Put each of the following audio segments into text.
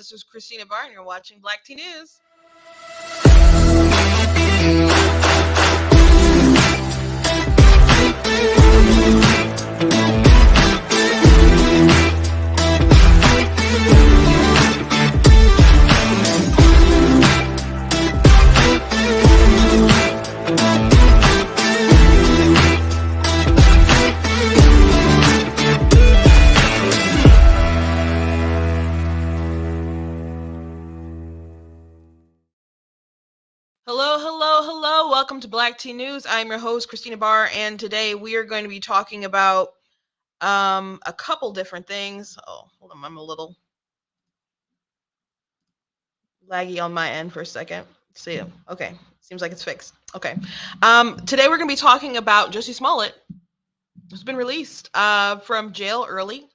This is Christina Barr, and you're watching Black Tea News. Hello, hello, hello. Welcome to Black Tea News. I'm your host, Christina Barr, and today we are going to be talking about a couple different things. Oh, hold on, I'm a little laggy on my end for a second. See, okay, seems like it's fixed. Okay, today we're going to be talking about Jussie Smollett, who's been released from jail early.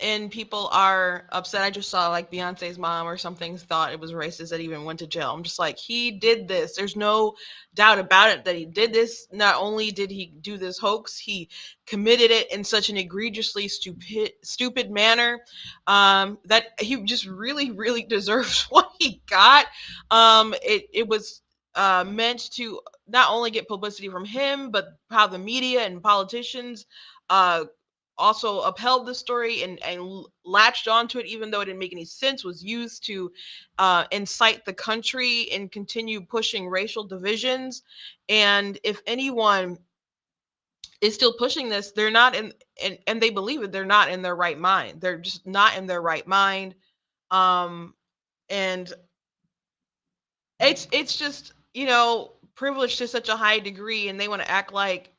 And people are upset. I just saw like Beyonce's mom or something thought it was racist that he even went to jail. I'm just like, he did this. There's no doubt about it that he did this. Not only did he do this hoax, he committed it in such an egregiously stupid manner that he just really, really deserves what he got. It was meant to not only get publicity from him, but how the media and politicians also upheld the story and latched onto it, even though it didn't make any sense, was used to incite the country and continue pushing racial divisions. And if anyone is still pushing this, they're not in, and they believe it, they're not in their right mind. They're just not in their right mind. And it's just, privileged to such a high degree, and they want to act like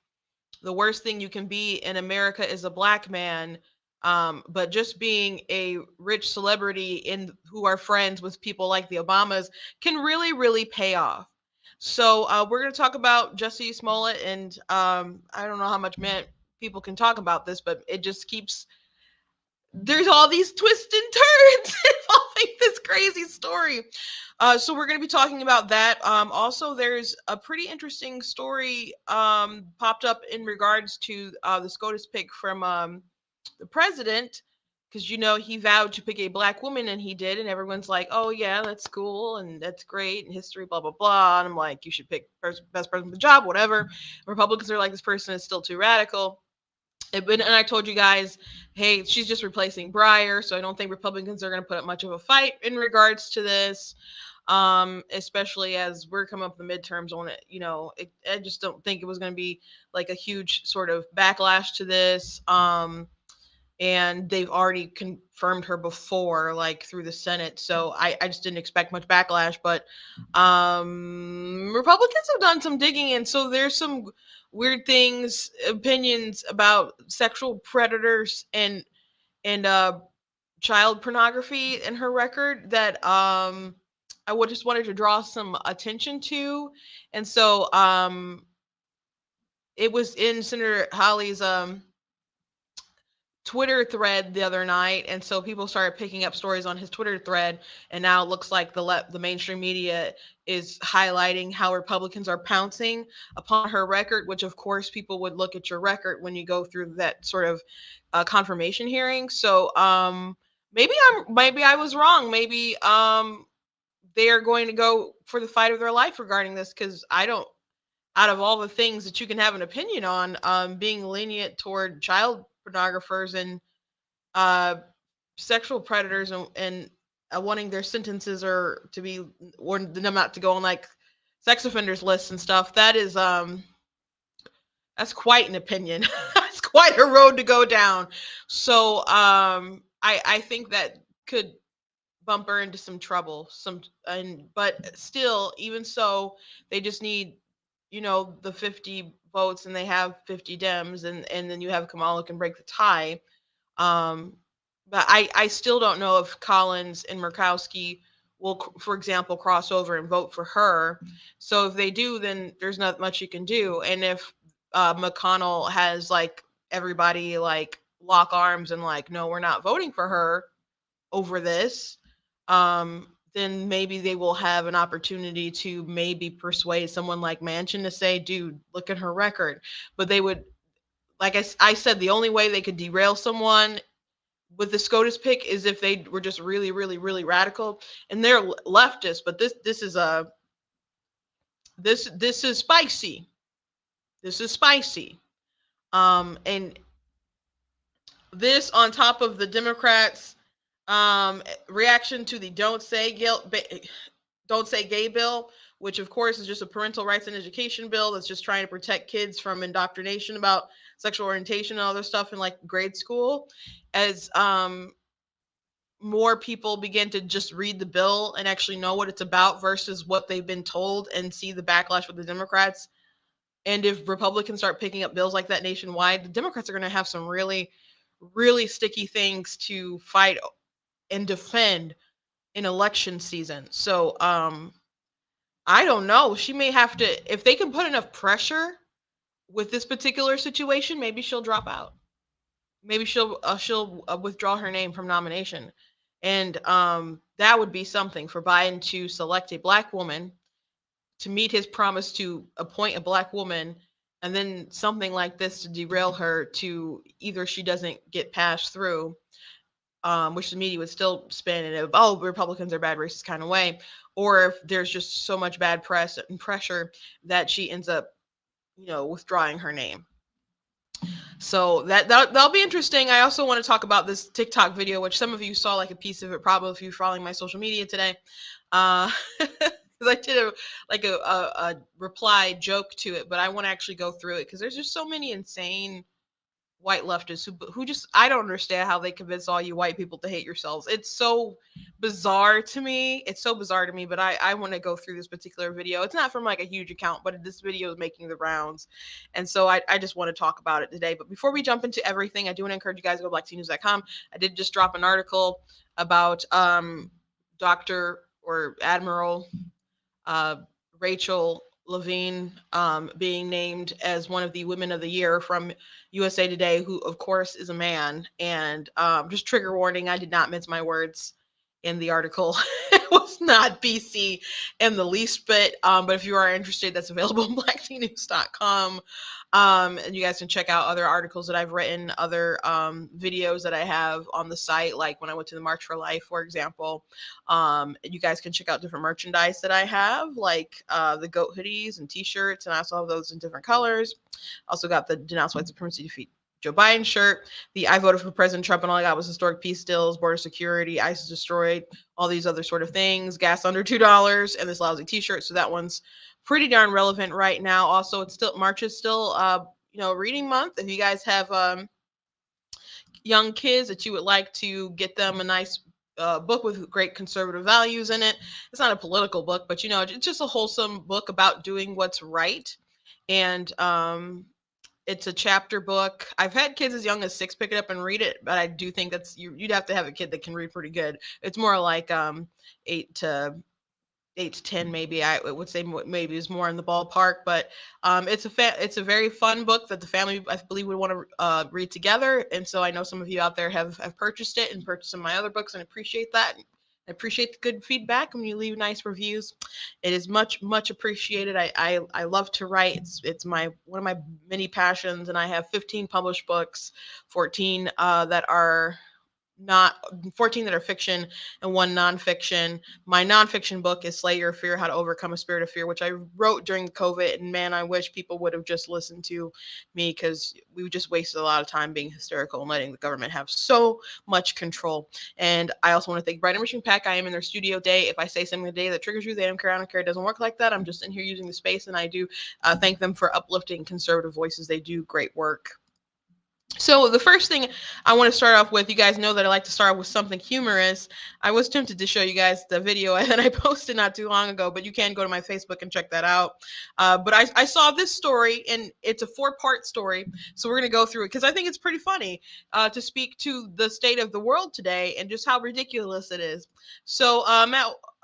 the worst thing you can be in America is a black man. But just being a rich celebrity who are friends with people like the Obamas can really, really pay off. So we're going to talk about Jussie Smollett, and I don't know how much people can talk about this, but it just keeps, there's all these twists and turns involving this crazy story. So we're going to be talking about that. Also, there's a pretty interesting story popped up in regards to the SCOTUS pick from the president, because he vowed to pick a black woman, and he did, and everyone's like, "Oh yeah, that's cool and that's great, and history, blah blah blah." And I'm like, "You should pick best person for the job, whatever." Republicans are like, "This person is still too radical." And I told you guys, hey, she's just replacing Breyer, so I don't think Republicans are going to put up much of a fight in regards to this, especially as we're coming up with the midterms on it. I just don't think it was going to be like a huge sort of backlash to this. And they've already confirmed her before, like through the Senate, so I just didn't expect much backlash. But Republicans have done some digging, and so there's some weird things, opinions about sexual predators and child pornography in her record that I would just wanted to draw some attention to. And so it was in Senator Hawley's Twitter thread the other night, and so people started picking up stories on his Twitter thread, and now it looks like the mainstream media is highlighting how Republicans are pouncing upon her record, which of course people would look at your record when you go through that sort of confirmation hearing. So maybe I was wrong. Maybe they are going to go for the fight of their life regarding this, because I don't, out of all the things that you can have an opinion on, being lenient toward child pornographers and sexual predators and wanting their sentences or them not to go on like sex offenders lists and stuff, that is that's quite an opinion. That's quite a road to go down. So I think that could bump her into some trouble. But still, even so, they just need the 50 votes, and they have 50 Dems, and then you have Kamala who can break the tie. But I still don't know if Collins and Murkowski will, for example, cross over and vote for her. So if they do, then there's not much you can do. And if McConnell has like everybody like lock arms and like, no, we're not voting for her over this, then maybe they will have an opportunity to maybe persuade someone like Manchin to say, dude, look at her record. But they would, like I said, the only way they could derail someone with the SCOTUS pick is if they were just really, really, really radical, and they're leftist. But this is a this is spicy. This is spicy. And this on top of the Democrats' reaction to the don't say gay bill, which of course is just a parental rights and education bill that's just trying to protect kids from indoctrination about sexual orientation and other stuff in like grade school. As more people begin to just read the bill and actually know what it's about versus what they've been told and see the backlash with the Democrats. And if Republicans start picking up bills like that nationwide, the Democrats are going to have some really, really sticky things to fight and defend in election season. So I don't know. She may have to, if they can put enough pressure with this particular situation, maybe she'll drop out. Maybe she'll withdraw her name from nomination, and that would be something for Biden to select a black woman to meet his promise to appoint a black woman, and then something like this to derail her to either she doesn't get passed through, which the media would still spin in a oh Republicans are bad racist kind of way, or if there's just so much bad press and pressure that she ends up withdrawing her name. So that'll be interesting. I also want to talk about this TikTok video, which some of you saw like a piece of it, probably if you're following my social media today. Because I did a reply joke to it, but I want to actually go through it because there's just so many insane white leftists who just I don't understand how they convince all you white people to hate yourselves. It's so bizarre to me. It's so bizarre to me, but I want to go through this particular video. It's not from like a huge account, but this video is making the rounds. And so I just want to talk about it today. But before we jump into everything, I do want to encourage you guys to go to blacktnews.com. I did just drop an article about Dr. or Admiral Rachel Levine being named as one of the Women of the Year from USA Today, who of course is a man. And just trigger warning, I did not mince my words in the article. It was not BC in the least bit. But if you are interested, that's available on blacktnews.com. And you guys can check out other articles that I've written, other videos that I have on the site, like when I went to the March for Life, for example. You guys can check out different merchandise that I have, like the goat hoodies and t-shirts, and I also have those in different colors. Also got the Denounce White Supremacy, Defeat Joe Biden shirt, the I voted for President Trump and all I got was historic peace deals, border security, ISIS destroyed, all these other sort of things, gas under $2, and this lousy t-shirt. So that one's pretty darn relevant right now. Also, it's still March is still reading month. If you guys have young kids that you would like to get them a nice book with great conservative values in it. It's not a political book, but it's just a wholesome book about doing what's right. And it's a chapter book. I've had kids as young as 6 pick it up and read it, but I do think you'd have to have a kid that can read pretty good. It's more like 8 to 10 maybe. I would say maybe is more in the ballpark, but it's a very fun book that the family I believe would want to read together. And so I know some of you out there have purchased it and purchased some of my other books, and appreciate that. I appreciate the good feedback when you leave nice reviews. It is much appreciated. I love to write. It's one of my many passions, and I have 15 published books, 14 that are not 14 that are fiction and 1 nonfiction. My nonfiction book is Slay Your Fear: How to Overcome a Spirit of Fear, which I wrote during COVID. And man, I wish people would have just listened to me, because we just wasted a lot of time being hysterical and letting the government have so much control. And I also want to thank Bright Emerging Pack. I am in their studio day. If I say something today that triggers you, they don't care. I don't care. It doesn't work like that. I'm just in here using the space, and I do thank them for uplifting conservative voices. They do great work. So the first thing I want to start off with, you guys know that I like to start with something humorous. I was tempted to show you guys the video that I posted not too long ago, but you can go to my Facebook and check that out. But I saw this story, and it's a 4-part story. So we're going to go through it because I think it's pretty funny to speak to the state of the world today and just how ridiculous it is. So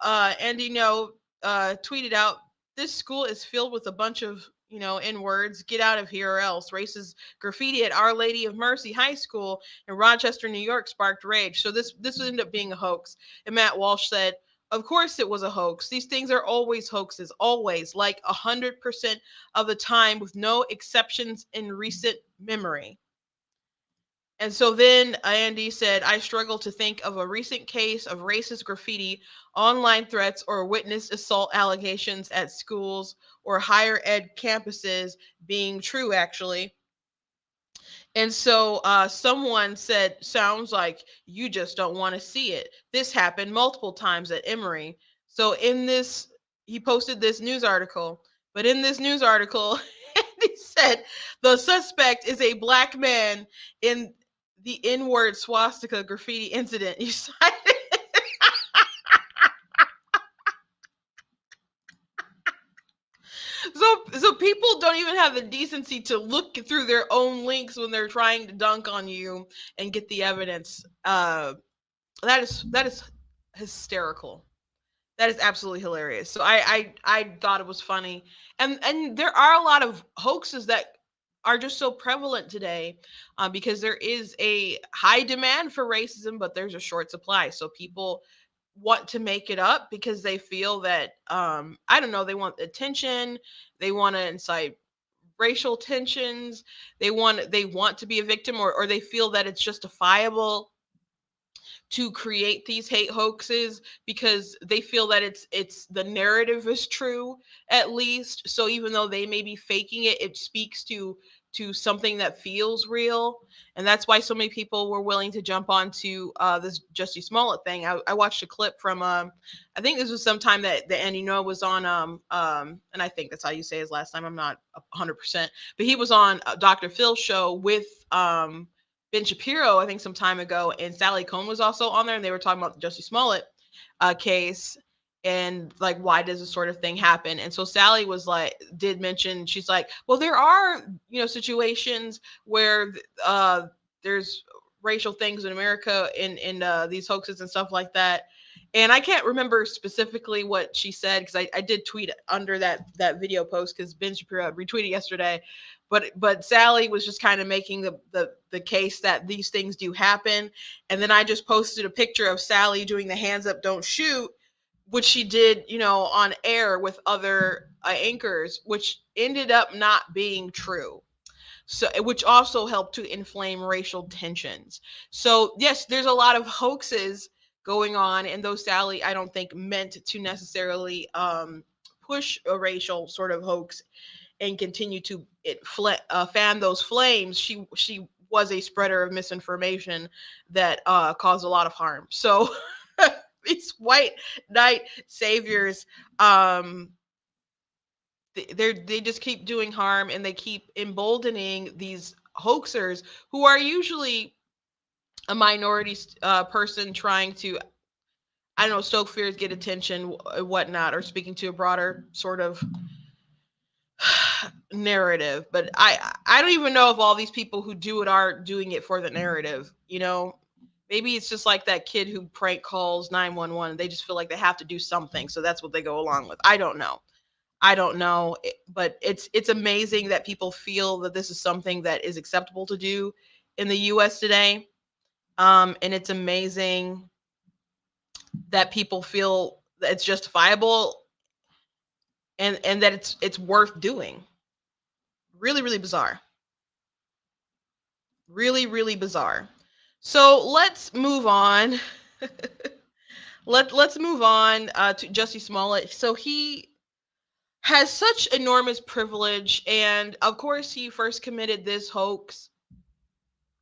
Andy tweeted out, "This school is filled with a bunch of N-words. Get out of here or else." Racist graffiti at Our Lady of Mercy High School in Rochester, New York sparked rage. So this ended up being a hoax. And Matt Walsh said, "Of course it was a hoax. These things are always hoaxes, always, like 100% of the time, with no exceptions in recent memory." And so then Andy said, I struggle to think of a recent case of racist graffiti, online threats, or witness assault allegations at schools or higher ed campuses being true, actually. And so someone said, sounds like you just don't want to see it. This happened multiple times at Emory. So in this, he posted this news article. But in this news article, he said the suspect is a black man in the N-word swastika graffiti incident. You cited. So people don't even have the decency to look through their own links when they're trying to dunk on you and get the evidence. That is hysterical. That is absolutely hilarious. So I thought it was funny, and there are a lot of hoaxes that are just so prevalent today, because there is a high demand for racism, but there's a short supply. So people want to make it up because they feel that I don't know, they want attention, they want to incite racial tensions, they want to be a victim, or they feel that it's justifiable to create these hate hoaxes because they feel that it's the narrative is true, at least. So even though they may be faking it, it speaks to something that feels real. And that's why so many people were willing to jump onto this Jussie Smollett thing. I watched a clip from I think this was sometime that Andy Noah was on and I think that's how you say his last name. I'm not 100%, but he was on Dr. Phil's show with Ben Shapiro, I think, some time ago, and Sally Cohn was also on there, and they were talking about the Jussie Smollett case and like why does this sort of thing happen. And so Sally was like, did mention, she's like, well, there are situations where there's racial things in America in these hoaxes and stuff like that. And I can't remember specifically what she said because I did tweet under that video post because Ben Shapiro retweeted yesterday, but Sally was just kind of making the case that these things do happen. And then I just posted a picture of Sally doing the hands up, don't shoot, which she did, on air with other anchors, which ended up not being true. So, which also helped to inflame racial tensions. So, yes, there's a lot of hoaxes going on, and though Sally, I don't think, meant to necessarily push a racial sort of hoax and continue to fan those flames, she was a spreader of misinformation that caused a lot of harm. So these white knight saviors, they just keep doing harm, and they keep emboldening these hoaxers who are usually a minority person trying to, I don't know, stoke fears, get attention, whatnot, or speaking to a broader sort of narrative. But I don't even know if all these people who do it are doing it for the narrative. Maybe it's just like that kid who prank calls 911. They just feel like they have to do something, so that's what they go along with. I don't know, but it's amazing that people feel that this is something that is acceptable to do in the U.S. today, and it's amazing that people feel that it's justifiable and that it's worth doing. Really, really bizarre. Really, really bizarre. So let's move on. Let's move on to Jussie Smollett. So he has such enormous privilege, and of course he first committed this hoax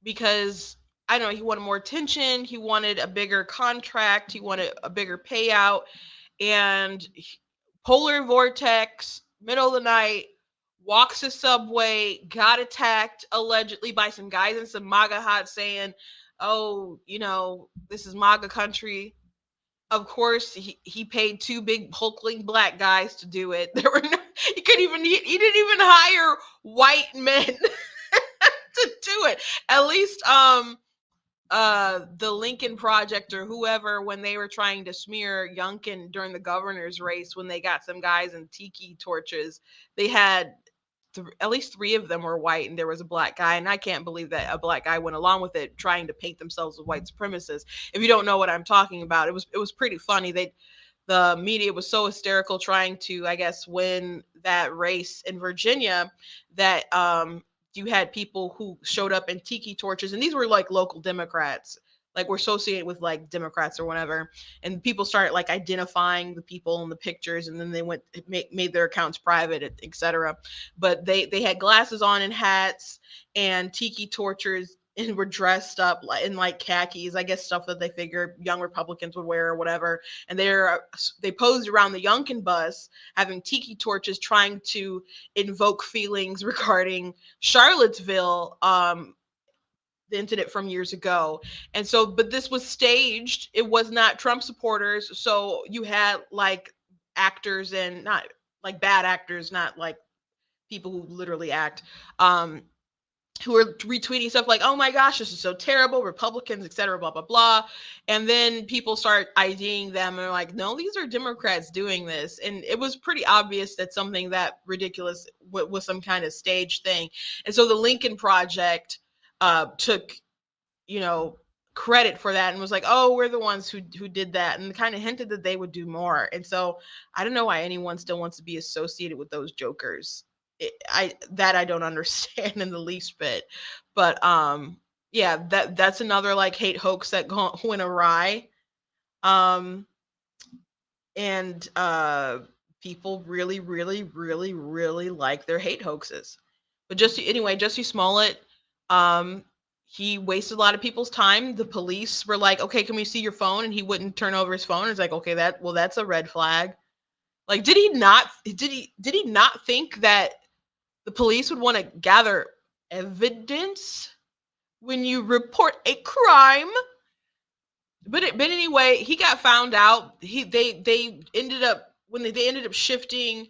because I don't know, he wanted more attention, he wanted a bigger contract, he wanted a bigger payout, and polar vortex, middle of the night, walks the subway, got attacked allegedly by some guys in some MAGA hats saying, "Oh, this is MAGA country." Of course, he paid two big hulkling black guys to do it. There were no, he didn't even hire white men to do it. At least the Lincoln Project or whoever, when they were trying to smear Youngkin during the governor's race, when they got some guys in tiki torches, they had at least three of them were white and there was a black guy. And I can't believe that a black guy went along with it, trying to paint themselves as white supremacists. If you don't know what I'm talking about, it was pretty funny. The media was so hysterical trying to, I guess, win that race in Virginia that you had people who showed up in tiki torches, and these were like local Democrats, like were associated with like Democrats or whatever, and people started like identifying the people in the pictures, and then they went made their accounts private, etc. But they had glasses on and hats and tiki torches and were dressed up like in like khakis, I guess stuff that they figured young Republicans would wear or whatever. And they posed around the Youngkin bus having tiki torches, trying to invoke feelings regarding Charlottesville, the incident from years ago. And so, but this was staged. It was not Trump supporters. So you had like actors, and not like bad actors, not like people who literally act, who are retweeting stuff like, "Oh my gosh, this is so terrible, Republicans, etc., blah blah blah," and then people start IDing them and are like, "No, these are Democrats doing this," and it was pretty obvious that something that ridiculous was some kind of stage thing. And so the Lincoln Project took, you know, credit for that and was like, "Oh, we're the ones who did that," and kind of hinted that they would do more. And so I don't know why anyone still wants to be associated with those jokers. I don't understand in the least bit. But yeah, that's another like hate hoax that went awry. Um and people really really really really like their hate hoaxes. But Jussie Smollett, um he wasted a lot of people's time. The police were like, "Okay, can we see your phone?" And he wouldn't turn over his phone. It's like, "Okay, that's a red flag." Like, did he not think that the police would want to gather evidence when you report a crime? But anyway, he got found out. They ended up, when they ended up shifting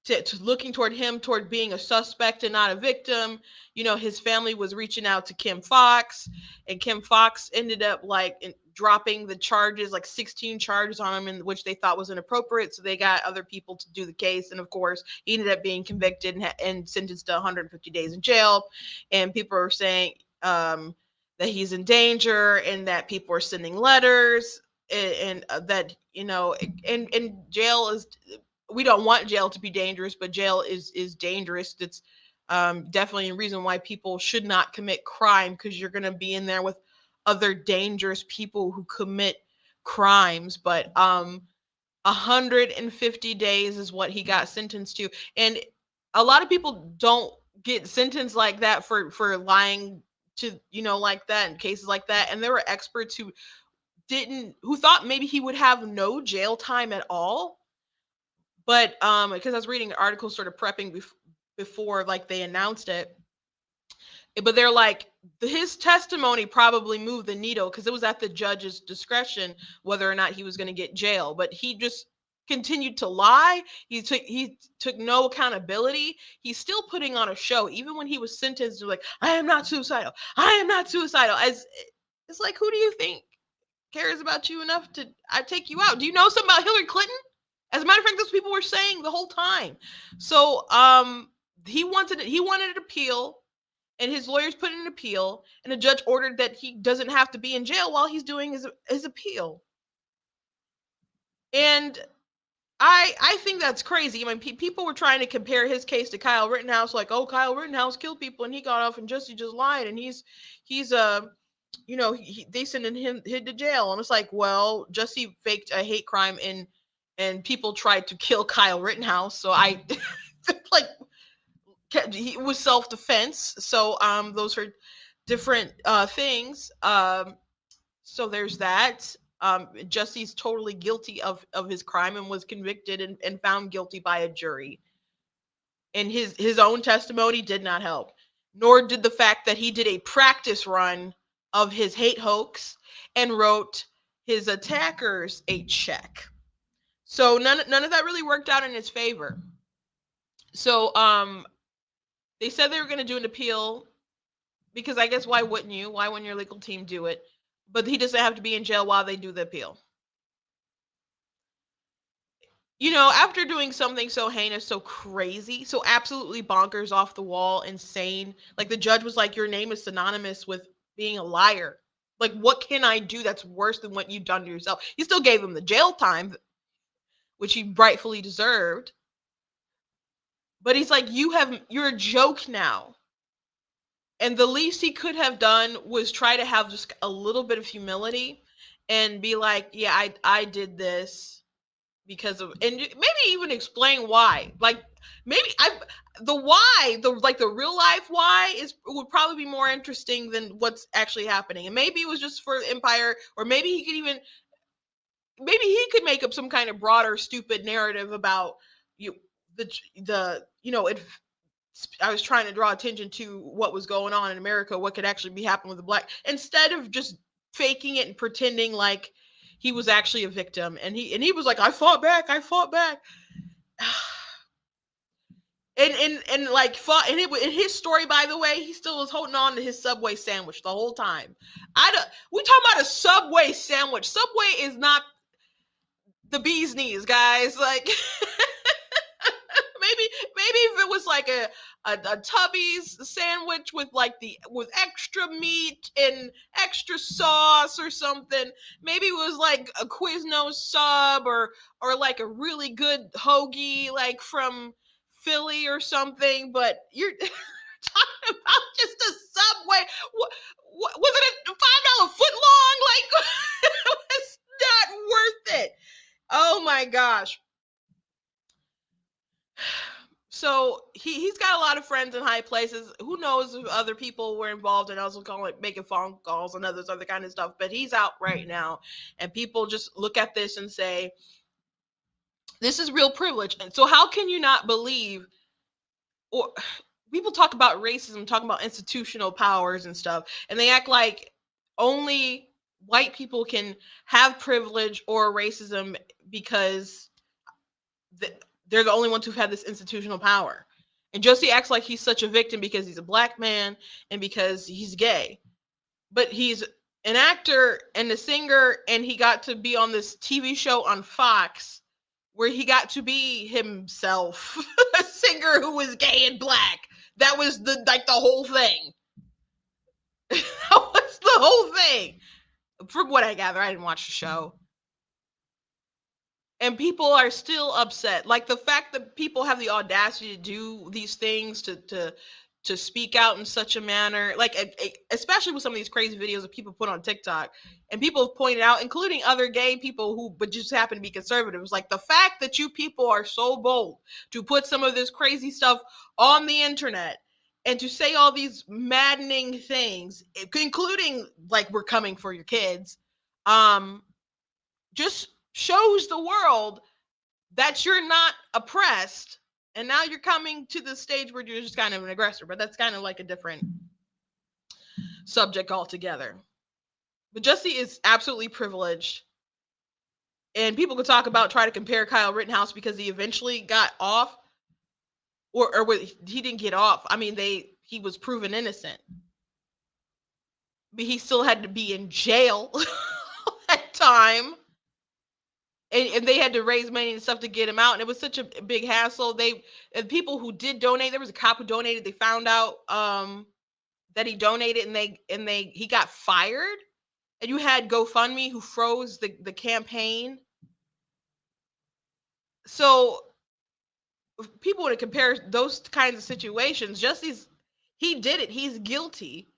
to looking toward him, toward being a suspect and not a victim. You know, his family was reaching out to Kim Fox, and Kim Fox ended up like dropping the charges, like 16 charges on him, in which they thought was inappropriate. So they got other people to do the case, and of course, he ended up being convicted and sentenced to 150 days in jail. And people are saying that he's in danger, and that people are sending letters, and that, you know, and jail is, we don't want jail to be dangerous, but jail is dangerous. It's definitely a reason why people should not commit crime, because you're going to be in there with other dangerous people who commit crimes. But 150 days is what he got sentenced to, and a lot of people don't get sentenced like that for lying to, you know, like that, in cases like that. And there were experts who thought maybe he would have no jail time at all. But because I was reading an article sort of prepping before like they announced it, but they're like, his testimony probably moved the needle, because it was at the judge's discretion whether or not he was going to get jail. But he just continued to lie. He took no accountability. He's still putting on a show, even when he was sentenced to, like, "I am not suicidal. I am not suicidal." As it's like, who do you think cares about you enough to I take you out? Do you know something about Hillary Clinton? As a matter of fact, those people were saying the whole time. So he wanted an appeal, and his lawyers put in an appeal, and the judge ordered that he doesn't have to be in jail while he's doing his appeal. And I think that's crazy. I mean, people were trying to compare his case to Kyle Rittenhouse, like, "Oh, Kyle Rittenhouse killed people and he got off, and Jussie just lied, and he's you know, they sending him to jail." And it's like, well, Jussie faked a hate crime, and people tried to kill Kyle Rittenhouse. So I like, he was self-defense. So those are different things. So there's that. Jussie's totally guilty of his crime, and was convicted and found guilty by a jury. And his own testimony did not help, nor did the fact that he did a practice run of his hate hoax and wrote his attackers a check. So none of that really worked out in his favor. So they said they were going to do an appeal, because I guess why wouldn't you? Why wouldn't your legal team do it? But he doesn't have to be in jail while they do the appeal. You know, after doing something so heinous, so crazy, so absolutely bonkers, off the wall, insane, like the judge was like, "Your name is synonymous with being a liar. Like, what can I do that's worse than what you've done to yourself?" He still gave him the jail time, which he rightfully deserved. But he's like, "You're a joke now. And the least he could have done was try to have just a little bit of humility and be like, yeah, I did this because of, and maybe even explain why. Like maybe I the why, the real life why is would probably be more interesting than what's actually happening. And maybe it was just for Empire, or maybe he could even, maybe he could make up some kind of broader stupid narrative about you, the it, I was trying to draw attention to what was going on in America, what could actually be happening with the black, instead of just faking it and pretending like he was actually a victim. And he was like, I fought back, I fought back. And like fought, and in his story, by the way, he still was holding on to his Subway sandwich the whole time. I don't, we talking about a Subway sandwich. Subway is not the bee's knees, guys. Like maybe if it was like a Tubby's sandwich with with extra meat and extra sauce or something. Maybe it was like a Quiznos sub, or like a really good hoagie like from Philly or something. But you're talking about just a Subway. What was it, a $5 foot long? Like it's not worth it. Oh my gosh. So he's got a lot of friends in high places. Who knows if other people were involved and also making phone calls and other kind of stuff. But he's out right now, and people just look at this and say, "This is real privilege." And so, how can you not believe? Or people talk about racism, talking about institutional powers and stuff, and they act like only white people can have privilege or racism because they're the only ones who've had this institutional power. And Jussie acts like he's such a victim because he's a black man and because he's gay. But he's an actor and a singer, and he got to be on this TV show on Fox where he got to be himself, a singer who was gay and black. That was the whole thing. That was the whole thing. From what I gather, I didn't watch the show. And people are still upset, like the fact that people have the audacity to do these things, to speak out in such a manner, like especially with some of these crazy videos that people put on TikTok. And people have pointed out, including other gay people who but just happen to be conservatives, like the fact that you people are so bold to put some of this crazy stuff on the internet and to say all these maddening things, including like we're coming for your kids, just shows the world that you're not oppressed. And now you're coming to the stage where you're just kind of an aggressor. But that's kind of like a different subject altogether. But Jussie is absolutely privileged. And people could talk about, try to compare Kyle Rittenhouse because he eventually got off, or he didn't get off. I mean, he was proven innocent, but he still had to be in jail that time. And they had to raise money and stuff to get him out, and it was such a big hassle. And people who did donate, there was a cop who donated. They found out that he donated, and he got fired. And you had GoFundMe who froze the campaign. So if people want to compare those kinds of situations, he did it. He's guilty.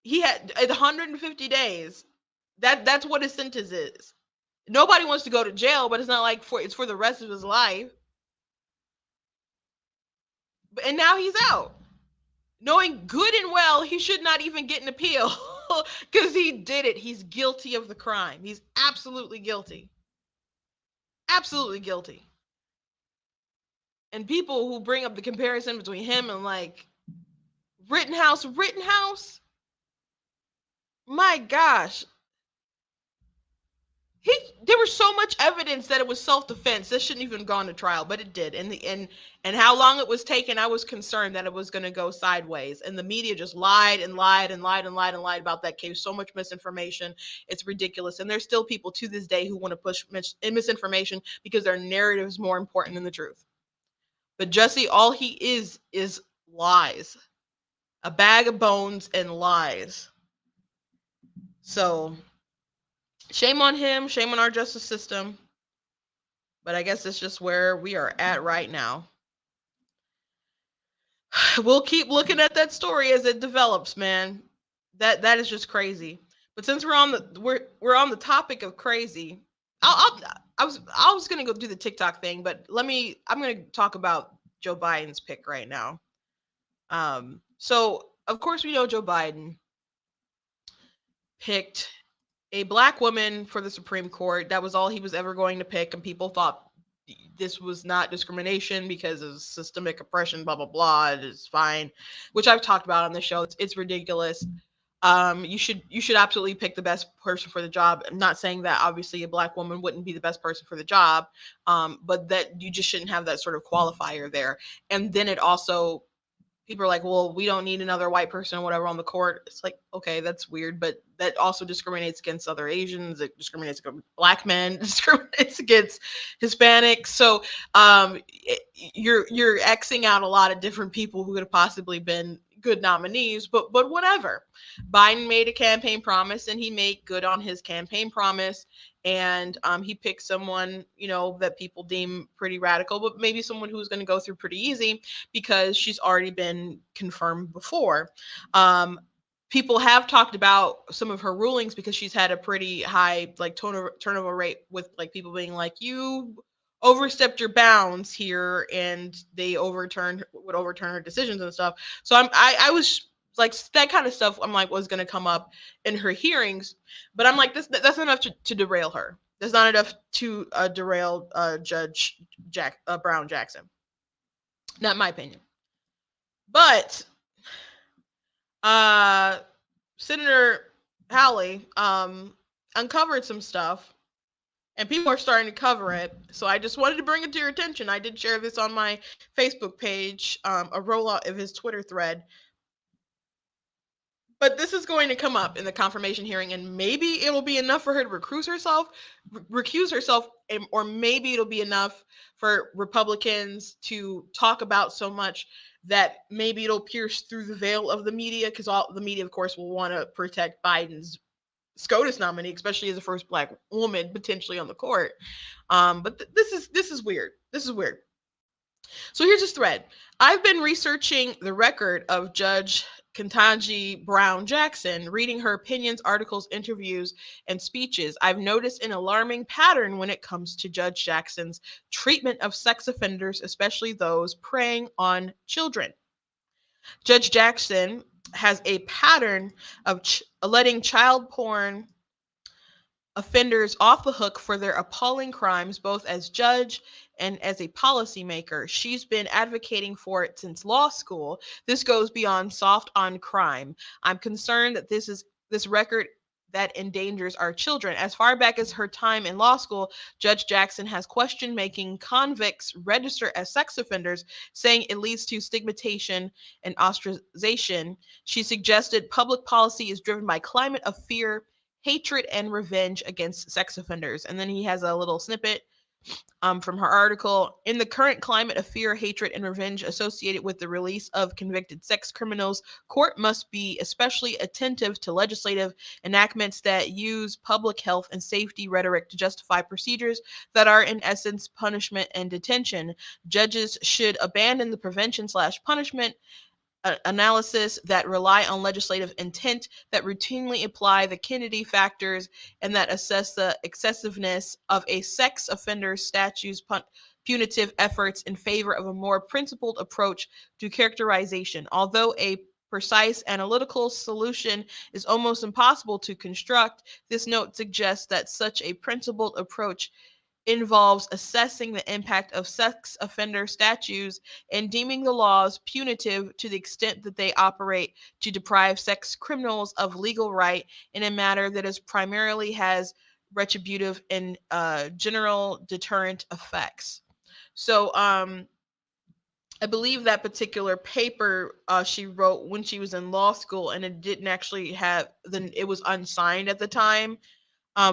He had 150 days. That's what his sentence is. Nobody wants to go to jail, but it's not like it's for the rest of his life. And now he's out, knowing good and well he should not even get an appeal because he did it. He's guilty of the crime. He's absolutely guilty. Absolutely guilty. And people who bring up the comparison between him and like Rittenhouse, my gosh, there was so much evidence that it was self-defense. This shouldn't even gone to trial, but it did. And how long it was taken, I was concerned that it was going to go sideways. And the media just lied and lied and lied and lied and lied about that case. So much misinformation. It's ridiculous. And there's still people to this day who want to push misinformation because their narrative is more important than the truth. But Jussie, all he is lies. A bag of bones and lies. So shame on him, shame on our justice system. But I guess it's just where we are at right now. We'll keep looking at that story as it develops, man. That is just crazy. But since we're on the topic of crazy, I'll I was gonna go do the TikTok thing, but I'm gonna talk about Joe Biden's pick right now. So of course we know Joe Biden picked a black woman for the Supreme Court. That was all he was ever going to pick, and people thought this was not discrimination because of systemic oppression, blah blah blah. It is fine, which I've talked about on the show. It's ridiculous. You should absolutely pick the best person for the job. I'm not saying that obviously a black woman wouldn't be the best person for the job, but that you just shouldn't have that sort of qualifier there. And then it also people are like, well, we don't need another white person or whatever on the court. It's like, okay, that's weird, but that also discriminates against other Asians. It discriminates against black men. It discriminates against Hispanics. So you're Xing out a lot of different people who could have possibly been good nominees, but whatever. Biden made a campaign promise, and he made good on his campaign promise. And he picked someone, that people deem pretty radical, but maybe someone who's going to go through pretty easy because she's already been confirmed before. People have talked about some of her rulings because she's had a pretty high like turnover rate with like people being like, you overstepped your bounds here, and they would overturn her decisions and stuff. So I was like, that kind of stuff I'm like was going to come up in her hearings, but I'm like, that's not enough to derail her. That's not enough to derail Judge Brown Jackson. Not my opinion. But Senator Hawley uncovered some stuff, and people are starting to cover it. So I just wanted to bring it to your attention. I did share this on my Facebook page, a rollout of his Twitter thread. But this is going to come up in the confirmation hearing, and maybe it'll be enough for her to recuse herself, or maybe it'll be enough for Republicans to talk about so much that maybe it'll pierce through the veil of the media, because all the media, of course, will want to protect Biden's SCOTUS nominee, especially as the first black woman potentially on the court. But this is weird. This is weird. So here's this thread. I've been researching the record of Judge Ketanji Brown Jackson, reading her opinions, articles, interviews, and speeches. I've noticed an alarming pattern when it comes to Judge Jackson's treatment of sex offenders, especially those preying on children. Judge Jackson has a pattern of letting child porn offenders off the hook for their appalling crimes, both as judge and as a policymaker. She's been advocating for it since law school. This goes beyond soft on crime. I'm concerned that this record that endangers our children. As far back as her time in law school, Judge Jackson has questioned making convicts register as sex offenders, saying it leads to stigmatization and ostracization. She suggested public policy is driven by climate of fear, hatred, and revenge against sex offenders. And then he has a little snippet from her article. In the current climate of fear, hatred, and revenge associated with the release of convicted sex criminals, court must be especially attentive to legislative enactments that use public health and safety rhetoric to justify procedures that are in essence punishment and detention. Judges should abandon the prevention/punishment analysis that rely on legislative intent, that routinely apply the Kennedy factors, and that assess the excessiveness of a sex offender statute's punitive efforts in favor of a more principled approach to characterization. Although a precise analytical solution is almost impossible to construct, this note suggests that such a principled approach involves assessing the impact of sex offender statutes and deeming the laws punitive to the extent that they operate to deprive sex criminals of legal right in a manner that is primarily has retributive and general deterrent effects. So I believe that particular paper she wrote when she was in law school, and it didn't actually have it was unsigned at the time,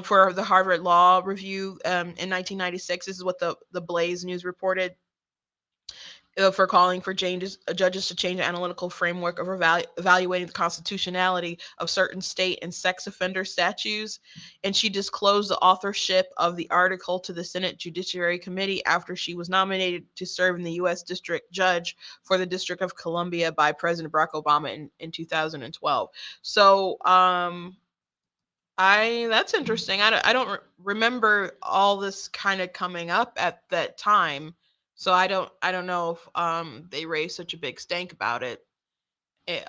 for the Harvard Law Review in 1996. This is what the Blaze News reported. for calling for changes, judges to change the analytical framework of evaluating the constitutionality of certain state and sex offender statutes. And she disclosed the authorship of the article to the Senate Judiciary Committee after she was nominated to serve in the U.S. District Judge for the District of Columbia by President Barack Obama in 2012. So, that's interesting. I don't remember all this kind of coming up at that time, so I don't know if they raised such a big stank about it, it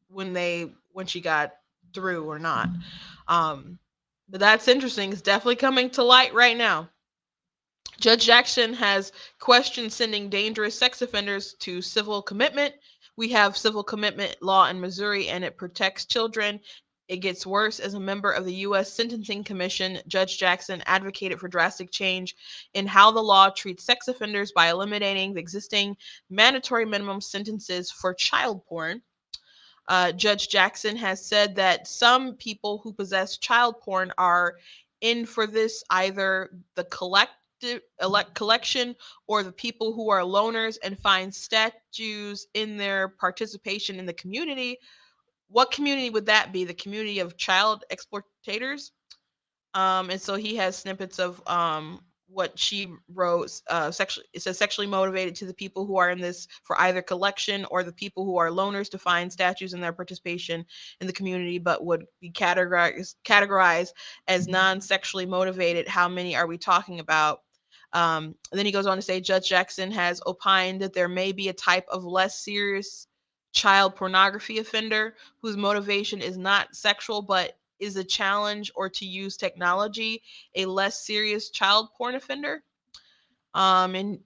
when she got through or not. Um, but that's interesting. It's definitely coming to light right now. Judge Jackson has questioned sending dangerous sex offenders to civil commitment. We have civil commitment law in Missouri, and it protects children. It gets worse. As a member of the U.S. Sentencing Commission, Judge Jackson advocated for drastic change in how the law treats sex offenders by eliminating the existing mandatory minimum sentences for child porn. Judge Jackson has said that some people who possess child porn are in for this, either the collection or the people who are loners and find statues in their participation in the community. What community would that be? The community of child exploitators? And so he has snippets of what she wrote. Sexually, it says sexually motivated to the people who are in this for either collection or the people who are loners to find statues in their participation in the community, but would be categorized as non-sexually motivated. How many are we talking about? And then he goes on to say Judge Jackson has opined that there may be a type of less serious child pornography offender whose motivation is not sexual but is a challenge or to use technology, a less serious child porn offender. And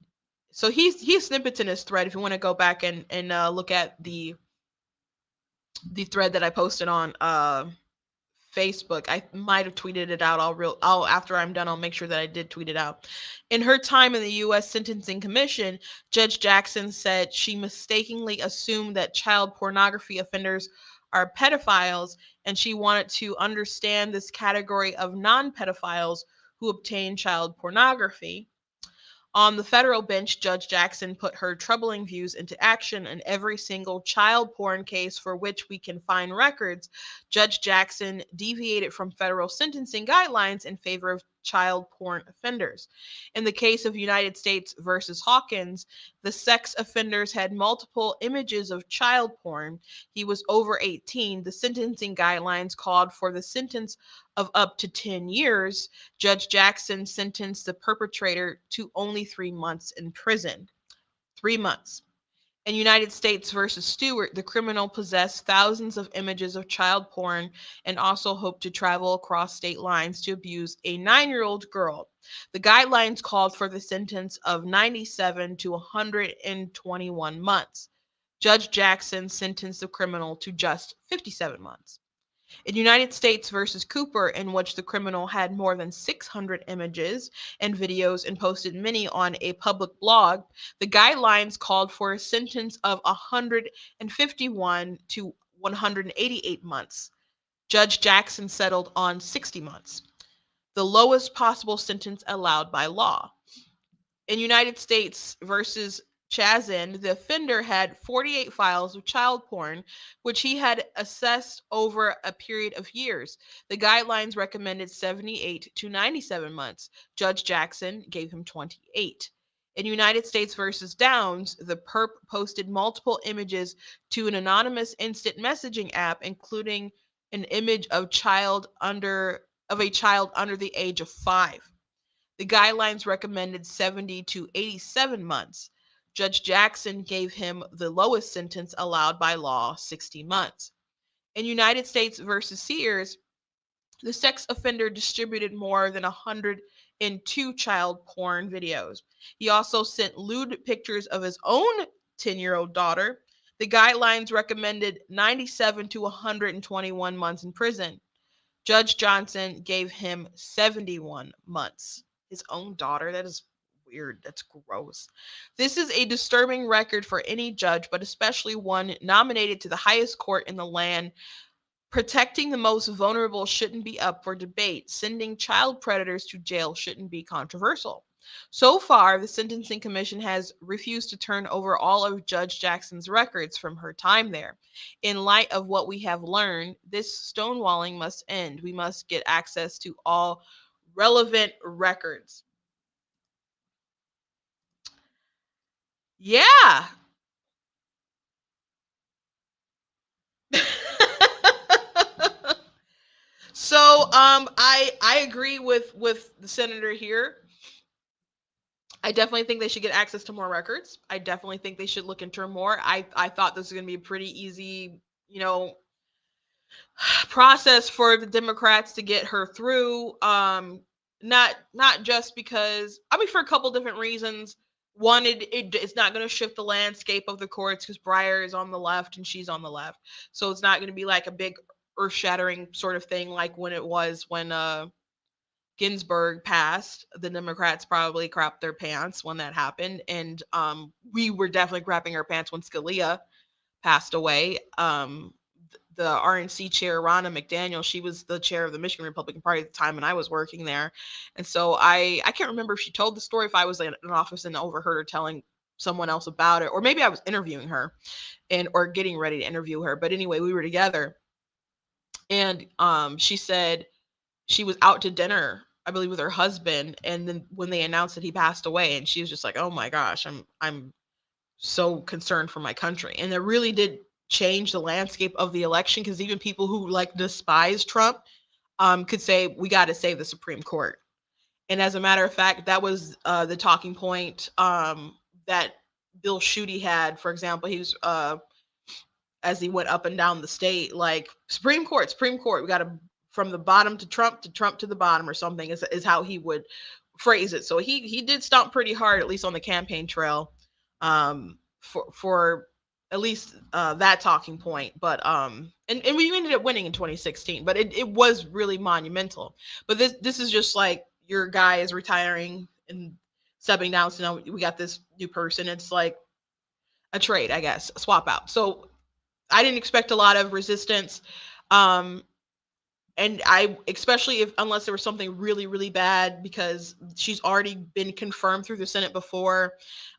so he's snippets in his thread. If you want to go back and look at the thread that I posted on Facebook. I might have tweeted it out. I'll after I'm done, I'll make sure that I did tweet it out. In her time in the U.S. Sentencing Commission, Judge Jackson said she mistakenly assumed that child pornography offenders are pedophiles, and she wanted to understand this category of non-pedophiles who obtain child pornography. On the federal bench, Judge Jackson put her troubling views into action in every single child porn case for which we can find records. Judge Jackson deviated from federal sentencing guidelines in favor of child porn offenders. In the case of United States versus Hawkins, the sex offenders had multiple images of child porn. He was over 18. The sentencing guidelines called for the sentence of up to 10 years. Judge Jackson sentenced the perpetrator to only 3 months in prison. 3 months. In United States versus Stewart, the criminal possessed thousands of images of child porn and also hoped to travel across state lines to abuse a 9-year-old girl. The guidelines called for the sentence of 97 to 121 months. Judge Jackson sentenced the criminal to just 57 months. In United States versus Cooper, in which the criminal had more than 600 images and videos and posted many on a public blog, the guidelines called for a sentence of 151 to 188 months. Judge Jackson settled on 60 months, the lowest possible sentence allowed by law. In United States versus Chazin, the offender had 48 files of child porn, which he had assessed over a period of years. The guidelines recommended 78 to 97 months. Judge Jackson gave him 28. In United States versus Downs, the perp posted multiple images to an anonymous instant messaging app, including an image of a child under the age of 5. The guidelines recommended 70 to 87 months. Judge Jackson gave him the lowest sentence allowed by law, 60 months. In United States versus Sears, the sex offender distributed more than 102 child porn videos. He also sent lewd pictures of his own 10-year-old daughter. The guidelines recommended 97 to 121 months in prison. Judge Johnson gave him 71 months. His own daughter? That is weird. That's gross. This is a disturbing record for any judge, but especially one nominated to the highest court in the land. Protecting the most vulnerable shouldn't be up for debate. Sending child predators to jail shouldn't be controversial. So far, the Sentencing Commission has refused to turn over all of Judge Jackson's records from her time there. In light of what we have learned, this stonewalling must end. We must get access to all relevant records. Yeah. So I agree with the senator here. I definitely think they should get access to more records. I definitely think they should look into more. I thought this was going to be a pretty easy, process for the Democrats to get her through. Not just because, I mean, for a couple different reasons. One, it's not going to shift the landscape of the courts because Breyer is on the left and she's on the left, so it's not going to be like a big earth-shattering sort of thing like when it was when Ginsburg passed. The Democrats probably crapped their pants when that happened, and we were definitely crapping our pants when Scalia passed away. The RNC chair, Ronna McDaniel, she was the chair of the Michigan Republican Party at the time, and I was working there. And so I can't remember if she told the story, if I was in an office and overheard her telling someone else about it, or maybe I was interviewing her or getting ready to interview her. But anyway, we were together, and she said she was out to dinner, I believe, with her husband, and then when they announced that he passed away, and she was just like, "Oh my gosh, I'm so concerned for my country." And it really did change the landscape of the election, because even people who like despise Trump could say we got to save the Supreme Court. And as a matter of fact, that was the talking point that Bill Schuette had. For example, he was as he went up and down the state, like, Supreme Court, Supreme Court, we got to, from the bottom to Trump to the bottom, or something, is how he would phrase it. So he did stomp pretty hard, at least on the campaign trail, for at least that talking point. But and we ended up winning in 2016, but it was really monumental. But this is just like your guy is retiring and stepping down, so now we got this new person. It's like a trade, I guess, a swap out. So I didn't expect a lot of resistance. Um, and I, especially if, unless there was something really, really bad, because she's already been confirmed through the Senate before,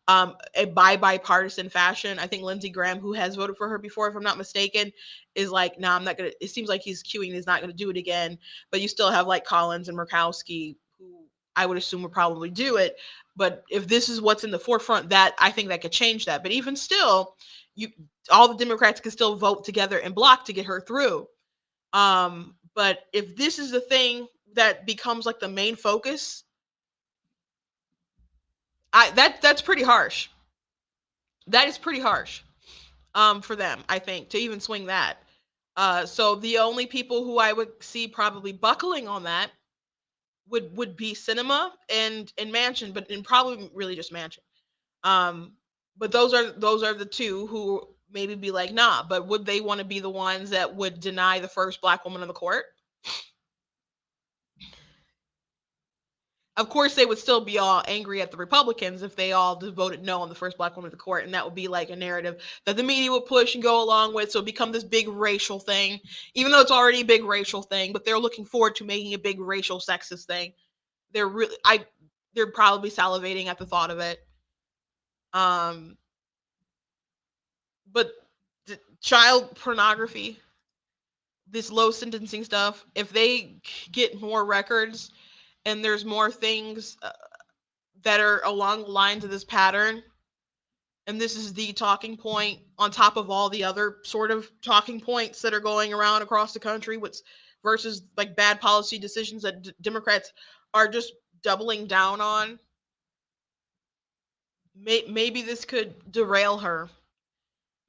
by bipartisan fashion. I think Lindsey Graham, who has voted for her before, if I'm not mistaken, is like, nah, I'm not gonna. It seems like he's queuing, he's not gonna do it again. But you still have like Collins and Murkowski, who I would assume would probably do it. But if this is what's in the forefront, that I think that could change that. But even still, you all the Democrats can still vote together and block to get her through. But if this is the thing that becomes like the main focus, that's pretty harsh. That is pretty harsh for them, I think, to even swing that. So the only people who I would see probably buckling on that would be Cinema and Manchin, but and probably really just Manchin. Um, but those are the two who maybe be like, nah. But would they want to be the ones that would deny the first black woman on the court? Of course, they would still be all angry at the Republicans if they all just voted no on the first black woman of the court, and that would be like a narrative that the media would push and go along with, so it become this big racial thing, even though it's already a big racial thing. But they're looking forward to making a big racial sexist thing. They're probably salivating at the thought of it. Um, but child pornography, this low sentencing stuff, if they get more records and there's more things that are along the lines of this pattern, and this is the talking point on top of all the other sort of talking points that are going around across the country, which versus like bad policy decisions that Democrats are just doubling down on. Maybe this could derail her.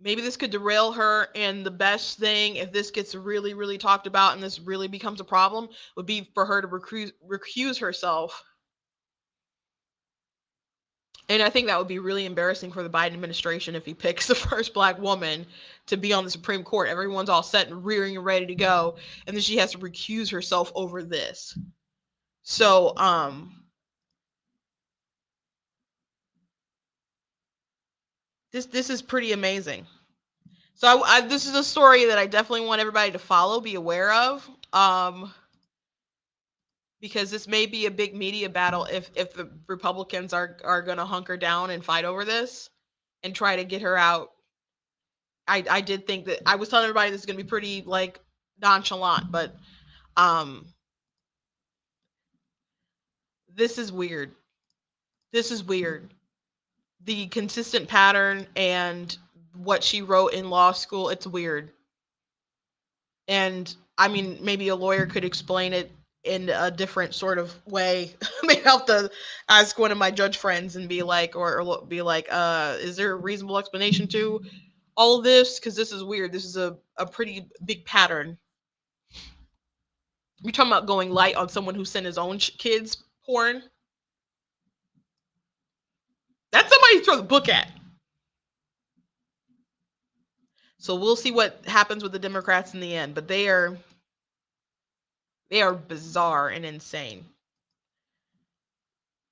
Maybe this could derail her, and the best thing, if this gets really, really talked about and this really becomes a problem, would be for her to recuse herself. And I think that would be really embarrassing for the Biden administration if he picks the first black woman to be on the Supreme Court. Everyone's all set and rearing and ready to go, and then she has to recuse herself over this. So, this is pretty amazing. So this is a story that I definitely want everybody to follow, be aware of. Um, because this may be a big media battle if the Republicans are going to hunker down and fight over this and try to get her out. I did think that I was telling everybody this is going to be pretty like nonchalant, but um this is weird. This is weird. The consistent pattern and what she wrote in law school, it's weird. And I mean, maybe a lawyer could explain it in a different sort of way. Maybe I'll have to ask one of my judge friends and be like, or be like, is there a reasonable explanation to all of this? Because this is weird. This is a pretty big pattern. You're talking about going light on someone who sent his own kids porn. That's somebody to throw the book at. So we'll see what happens with the Democrats in the end, but they are bizarre and insane.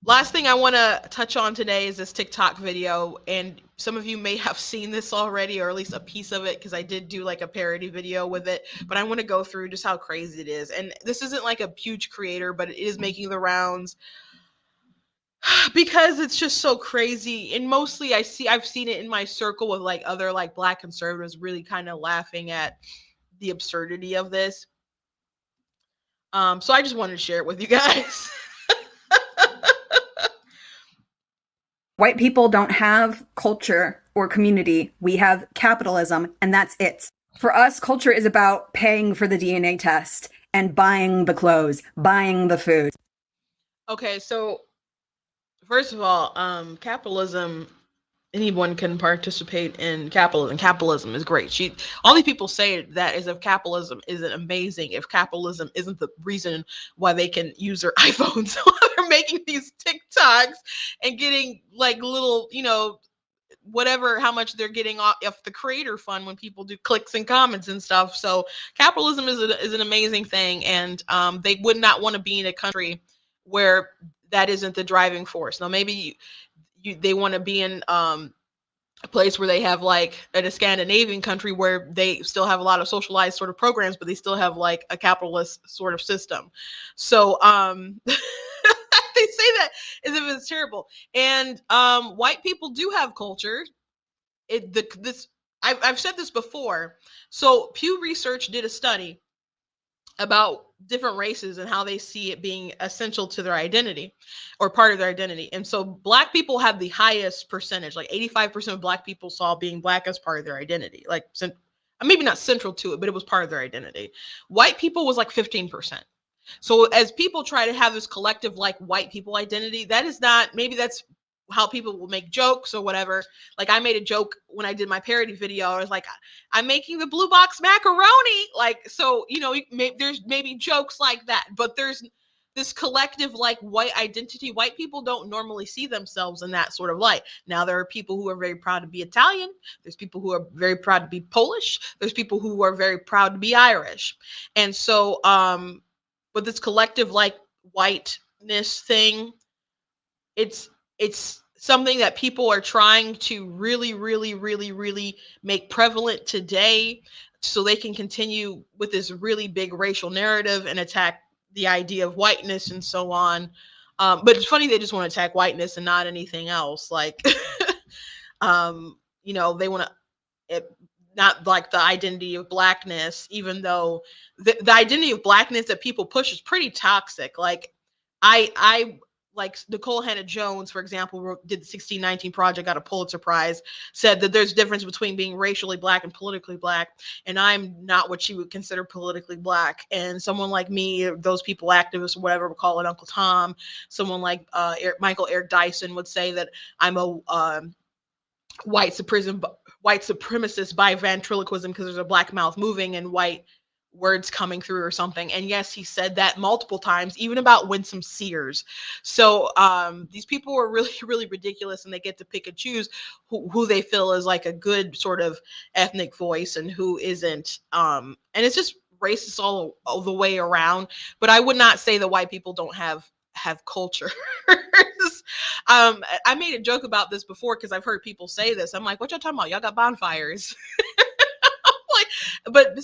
Last thing I want to touch on today is this TikTok video, and some of you may have seen this already, or at least a piece of it, because I did do like a parody video with it, but I want to go through just how crazy it is. And this isn't like a huge creator, but it is making the rounds because it's just so crazy. And mostly I've seen it in my circle with like other like Black conservatives really kind of laughing at the absurdity of this. So I just wanted to share it with you guys. White people don't have culture or community. We have capitalism, and that's it. For us, culture is about paying for the DNA test and buying the clothes, buying the food. Okay, so first of all, capitalism, anyone can participate in capitalism. Capitalism is great. All these people say that as if capitalism isn't amazing, if capitalism isn't the reason why they can use their iPhones while they're making these TikToks and getting like little, whatever, how much they're getting off the creator fund when people do clicks and comments and stuff. So capitalism is an amazing thing, and they would not want to be in a country where that isn't the driving force. Now maybe they want to be in a place where they have like in a Scandinavian country where they still have a lot of socialized sort of programs, but they still have like a capitalist sort of system. So they say that as if it's terrible. And white people do have culture. I've said this before. So Pew Research did a study about different races and how they see it being essential to their identity or part of their identity. And so Black people have the highest percentage, like 85% of Black people saw being Black as part of their identity, like maybe not central to it, but it was part of their identity. White people was like 15%. So as people try to have this collective like white people identity, that is not, maybe that's how people will make jokes or whatever. Like I made a joke when I did my parody video. I was like, I'm making the blue box macaroni. Like, so, there's maybe jokes like that, but there's this collective like white identity. White people don't normally see themselves in that sort of light. Now there are people who are very proud to be Italian. There's people who are very proud to be Polish. There's people who are very proud to be Irish. And so, but this collective like whiteness thing, it's something that people are trying to really, really, really, really make prevalent today so they can continue with this really big racial narrative and attack the idea of whiteness and so on. But it's funny they just want to attack whiteness and not anything else. Like, they want to not like the identity of Blackness, even though the identity of Blackness that people push is pretty toxic. Like I like Nicole Hannah-Jones, for example, did the 1619 Project, got a Pulitzer Prize, said that there's a difference between being racially Black and politically Black, and I'm not what she would consider politically Black. And someone like me, those people, activists, or whatever, would call it Uncle Tom. Someone like Michael Eric Dyson would say that I'm a white supremacist by ventriloquism because there's a Black mouth moving and white words coming through or something. And yes, he said that multiple times, even about Winsome Sears. So these people are really, really ridiculous, and they get to pick and choose who they feel is like a good sort of ethnic voice and who isn't. And it's just racist all the way around. But I would not say that white people don't have culture. I made a joke about this before because I've heard people say this. I'm like, what y'all talking about? Y'all got bonfires. but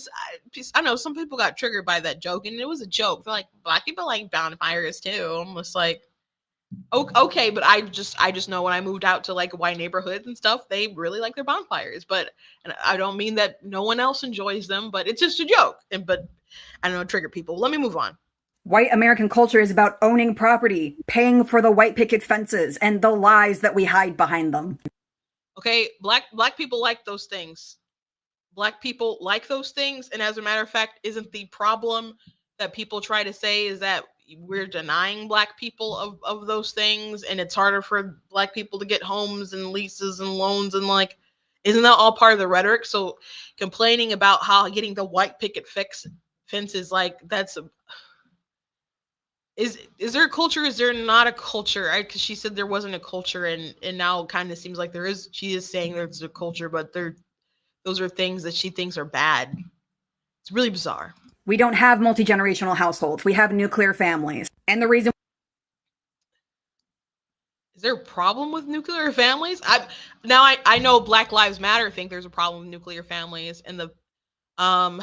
I know some people got triggered by that joke, and it was a joke. They're like, black people like vampires too. I'm just like, okay, but I just know when I moved out to like white neighborhoods and stuff, they really like their bonfires. But and I don't mean that no one else enjoys them, but it's just a joke. And but I don't know, trigger people. Let me move on. White American culture is about owning property, paying for the white picket fences, and the lies that we hide behind them. Okay, black people like those things. Black people like those things, and as a matter of fact, isn't the problem that people try to say is that we're denying black people of those things, and it's harder for black people to get homes and leases and loans, and like, isn't that all part of the rhetoric? So complaining about how getting the white picket fence is like, that's a, is there a culture, is there not a culture? Because she said there wasn't a culture, and now it kind of seems like there is. She is saying there's a culture, but those are things that she thinks are bad. It's really bizarre. We don't have multi-generational households. We have nuclear families. And the reason Is there a problem with nuclear families? I know Black Lives Matter think there's a problem with nuclear families, um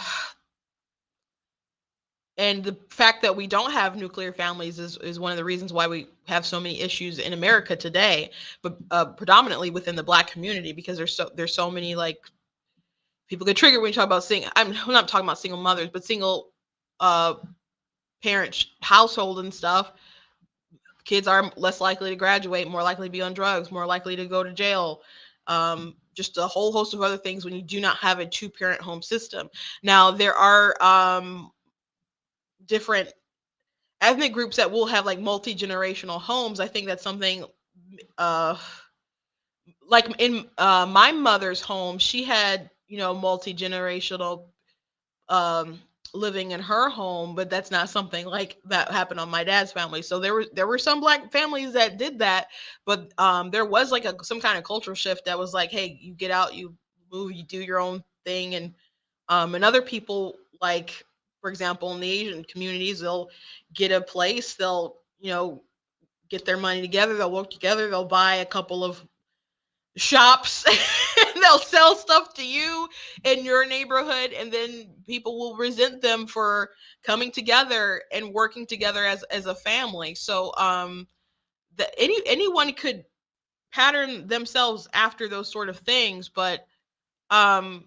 and the fact that we don't have nuclear families is one of the reasons why we have so many issues in America today, but predominantly within the black community, because there's so many like people get triggered when you talk about I'm not talking about single mothers, but single uh parent household and stuff. Kids are less likely to graduate, more likely to be on drugs, more likely to go to jail. Just a whole host of other things when you do not have a two-parent home system. Now there are different ethnic groups that will have like multi-generational homes. I think that's something uh, like in my mother's home, she had, multi-generational um living in her home, but that's not something like that happened on my dad's family. So there were some black families that did that, but there was like some kind of cultural shift that was like, hey, you get out, you move, you do your own thing. And other people, like for example in the Asian communities, they'll get a place, they'll get their money together, they'll work together, they'll buy a couple of shops and they'll sell stuff to you in your neighborhood, and then people will resent them for coming together and working together as a family. So anyone could pattern themselves after those sort of things, but um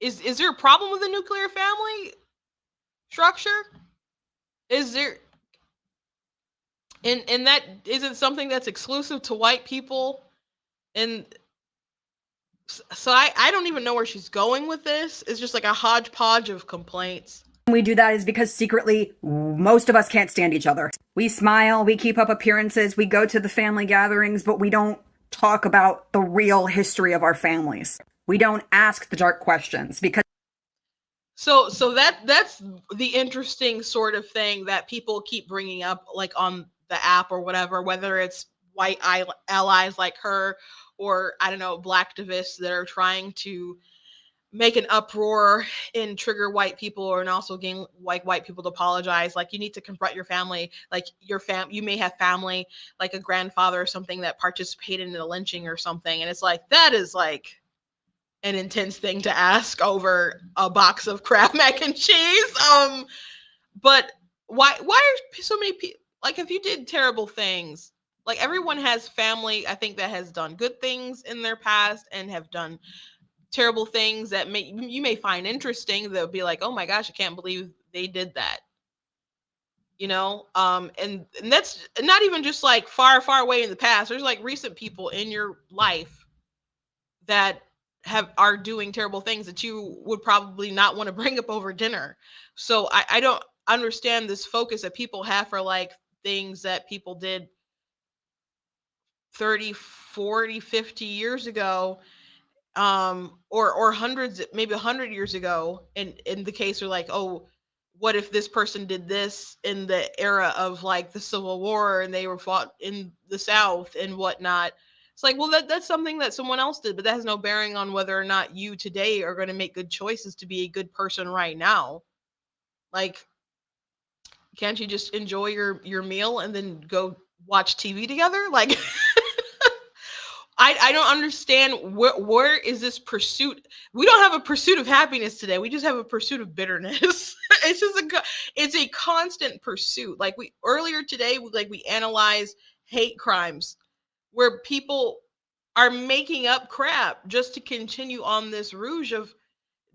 is there a problem with the nuclear family structure? Is there, and that isn't something that's exclusive to white people? And so I don't even know where she's going with this. It's just like a hodgepodge of complaints. we do that is because secretly most of us can't stand each other. We smile, we keep up appearances, we go to the family gatherings, but we don't talk about the real history of our families. We don't ask the dark questions because So that's the interesting sort of thing that people keep bringing up, like on the app or whatever, whether it's white allies like her, or I don't know, black activists that are trying to make an uproar and trigger white people, and also getting like white people to apologize. Like, you need to confront your family, like you may have family, like a grandfather or something, that participated in a lynching or something, and it's like, that is like an intense thing to ask over a box of Kraft mac and cheese. But why are so many people, like, if you did terrible things, like, everyone has family, I think, that has done good things in their past and have done terrible things that you may find interesting. They'll be like, oh my gosh, I can't believe they did that. And that's not even just like far away in the past. There's like recent people in your life that are doing terrible things that you would probably not want to bring up over dinner. So I don't understand this focus that people have for like things that people did 30, 40, 50 years ago, or hundreds, maybe 100 years ago. And in the case where like, oh, what if this person did this in the era of like the Civil War, and they were fought in the South and whatnot? It's like, well, that's something that someone else did, but that has no bearing on whether or not you today are going to make good choices to be a good person right now. Like, can't you just enjoy your meal and then go watch TV together? Like, I don't understand where is this pursuit. We don't have a pursuit of happiness today. We just have a pursuit of bitterness. It's just it's a constant pursuit. Like we earlier today, we analyzed hate crimes where people are making up crap just to continue on this rouge of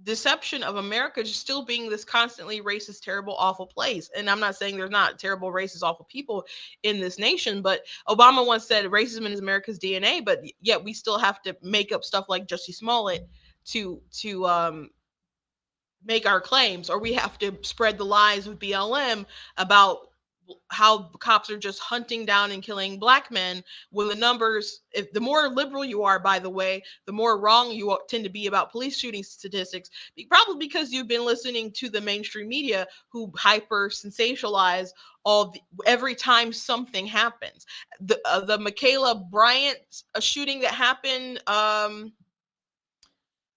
deception of America just still being this constantly racist, terrible, awful place. And I'm not saying there's not terrible, racist, awful people in this nation, but Obama once said racism is America's DNA, but yet we still have to make up stuff like Jussie Smollett to make our claims, or we have to spread the lies of BLM about how cops are just hunting down and killing black men, when the numbers, if the more liberal you are, by the way, the more wrong you tend to be about police shooting statistics, probably because you've been listening to the mainstream media who hyper sensationalize every time something happens. The Michaela Bryant shooting that happened,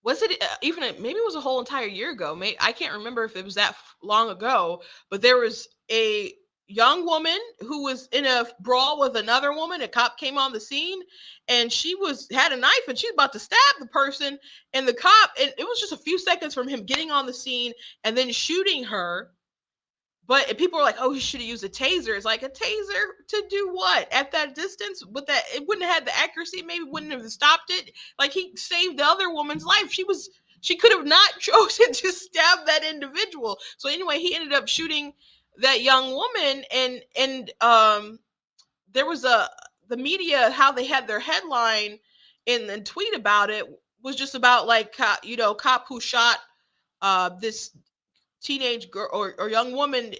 was it even maybe it was a whole entire year ago, I can't remember if it was that long ago, but there was a young woman who was in a brawl with another woman. A cop came on the scene and she had a knife and she's about to stab the person, and the cop, and it was just a few seconds from him getting on the scene and then shooting her. But people are like, oh, he should have used a taser. It's like, a taser to do what? At that distance? With that, it wouldn't have had the accuracy, maybe wouldn't have stopped it. Like, he saved the other woman's life. She could have not chosen to stab that individual. So anyway, he ended up shooting that young woman, and there was the media, how they had their headline and tweet about it was just about, like, cop who shot this teenage girl or young woman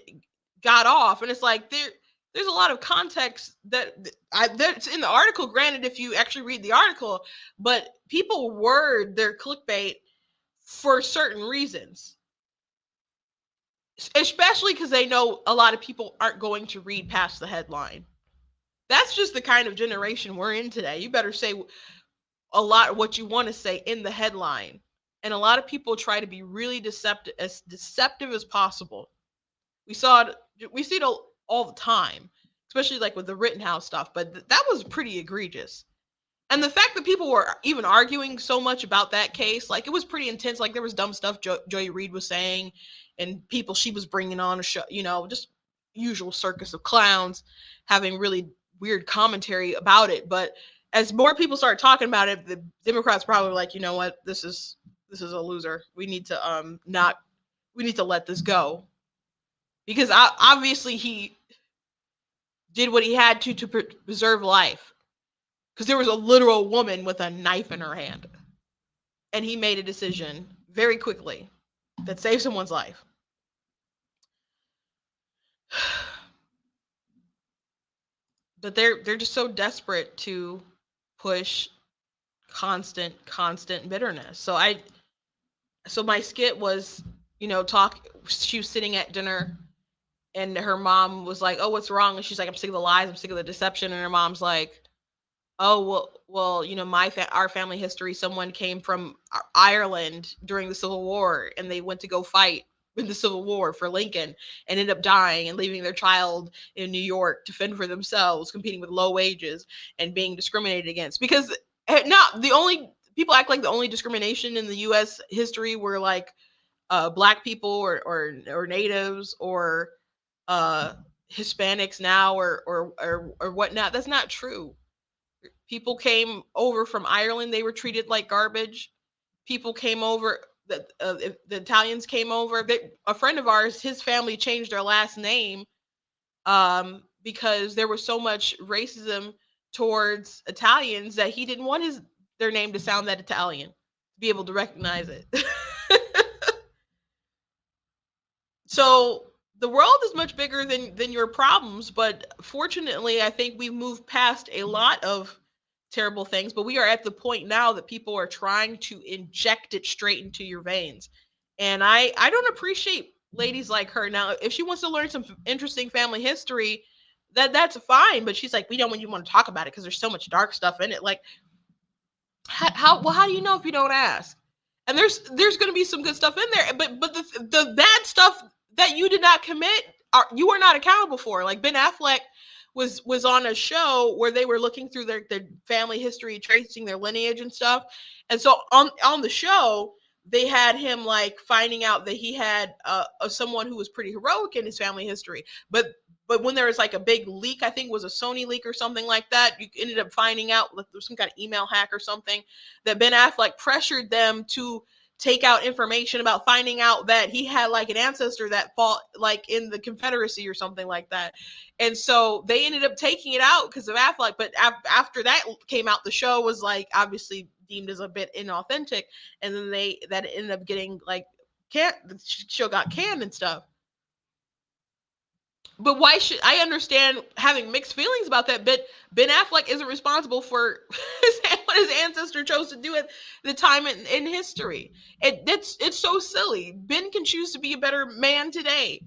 got off. And it's like, there's a lot of context that's in the article, granted, if you actually read the article, but people word their clickbait for certain reasons, especially because they know a lot of people aren't going to read past the headline. That's just the kind of generation we're in today. You better say a lot of what you want to say in the headline. And a lot of people try to be really deceptive as possible. We see it all the time, especially like with the Rittenhouse stuff, but that was pretty egregious. And the fact that people were even arguing so much about that case, like, it was pretty intense. Like, there was dumb stuff Joy Reid was saying, and people she was bringing on a show, just usual circus of clowns having really weird commentary about it. But as more people started talking about it, the Democrats probably were like, you know what, this is a loser. We need to let this go, because obviously he did what he had to preserve life, because there was a literal woman with a knife in her hand, and he made a decision very quickly that saved someone's life. But they're just so desperate to push constant bitterness. So my skit was, she was sitting at dinner and her mom was like, oh, what's wrong? And she's like, I'm sick of the lies, I'm sick of the deception. And her mom's like, oh, well, our family history, someone came from Ireland during the Civil War and they went to go fight in the Civil War for Lincoln and ended up dying and leaving their child in New York to fend for themselves, competing with low wages and being discriminated against. Because not the only people act like the only discrimination in the U.S. history were like black people or natives or Hispanics now or whatnot. That's not true. People came over from Ireland, they were treated like garbage. People came over, the Italians came over. A friend of ours, his family changed their last name because there was so much racism towards Italians that he didn't want their name to sound that Italian, to be able to recognize it. So the world is much bigger than your problems, but fortunately, I think we've moved past a lot of terrible things, but we are at the point now that people are trying to inject it straight into your veins. And I don't appreciate ladies like her. Now, if she wants to learn some interesting family history, that's fine, but she's like, we don't want to talk about it because there's so much dark stuff in it. Like, how do you know if you don't ask? And there's going to be some good stuff in there, but the bad stuff that you did not commit, you are not accountable for. Like Ben Affleck was on a show where they were looking through their family history, tracing their lineage and stuff. And so on the show, they had him like finding out that he had someone who was pretty heroic in his family history. But when there was like a big leak, I think it was a Sony leak or something like that, you ended up finding out that there was some kind of email hack or something, that Ben Affleck pressured them to take out information about finding out that he had like an ancestor that fought like in the Confederacy or something like that. And so they ended up taking it out because of Affleck. But after that came out, the show was like obviously deemed as a bit inauthentic, and then that ended up getting like the show got canned and stuff. But why should I understand having mixed feelings about that? But Ben Affleck isn't responsible for what his ancestor chose to do at the time in history. It's so silly. Ben can choose to be a better man today.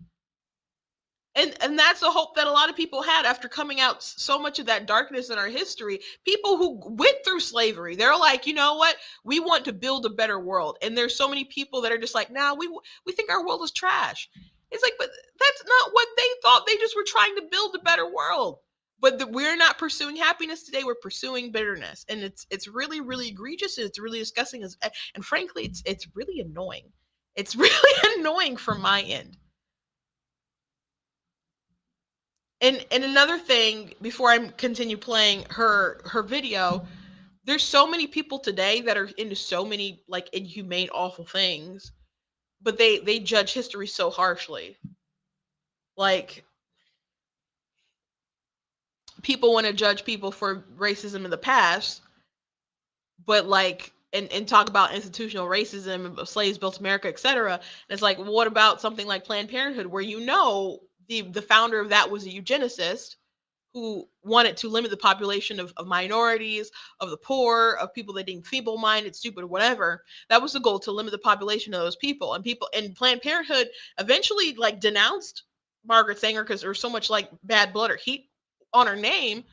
And that's a hope that a lot of people had after coming out so much of that darkness in our history. People who went through slavery, they're like, you know what? We want to build a better world. And there's so many people that are just like, nah, we think our world is trash. It's like, but that's not what they thought. They just were trying to build a better world. But we're not pursuing happiness today. We're pursuing bitterness, and it's really really egregious. And it's really disgusting, and frankly, it's really annoying. It's really annoying from my end. And another thing, before I continue playing her video, there's so many people today that are into so many like inhumane, awful things, but they judge history so harshly. Like people want to judge people for racism in the past, but like and talk about institutional racism, slaves built America, etc. And it's like, well, what about something like Planned Parenthood, where the founder of that was a eugenicist who wanted to limit the population of minorities, of the poor, of people that deemed feeble-minded, stupid, or whatever. That was the goal, to limit the population of those people. And Planned Parenthood eventually like denounced Margaret Sanger because there was so much like bad blood or heat on her name.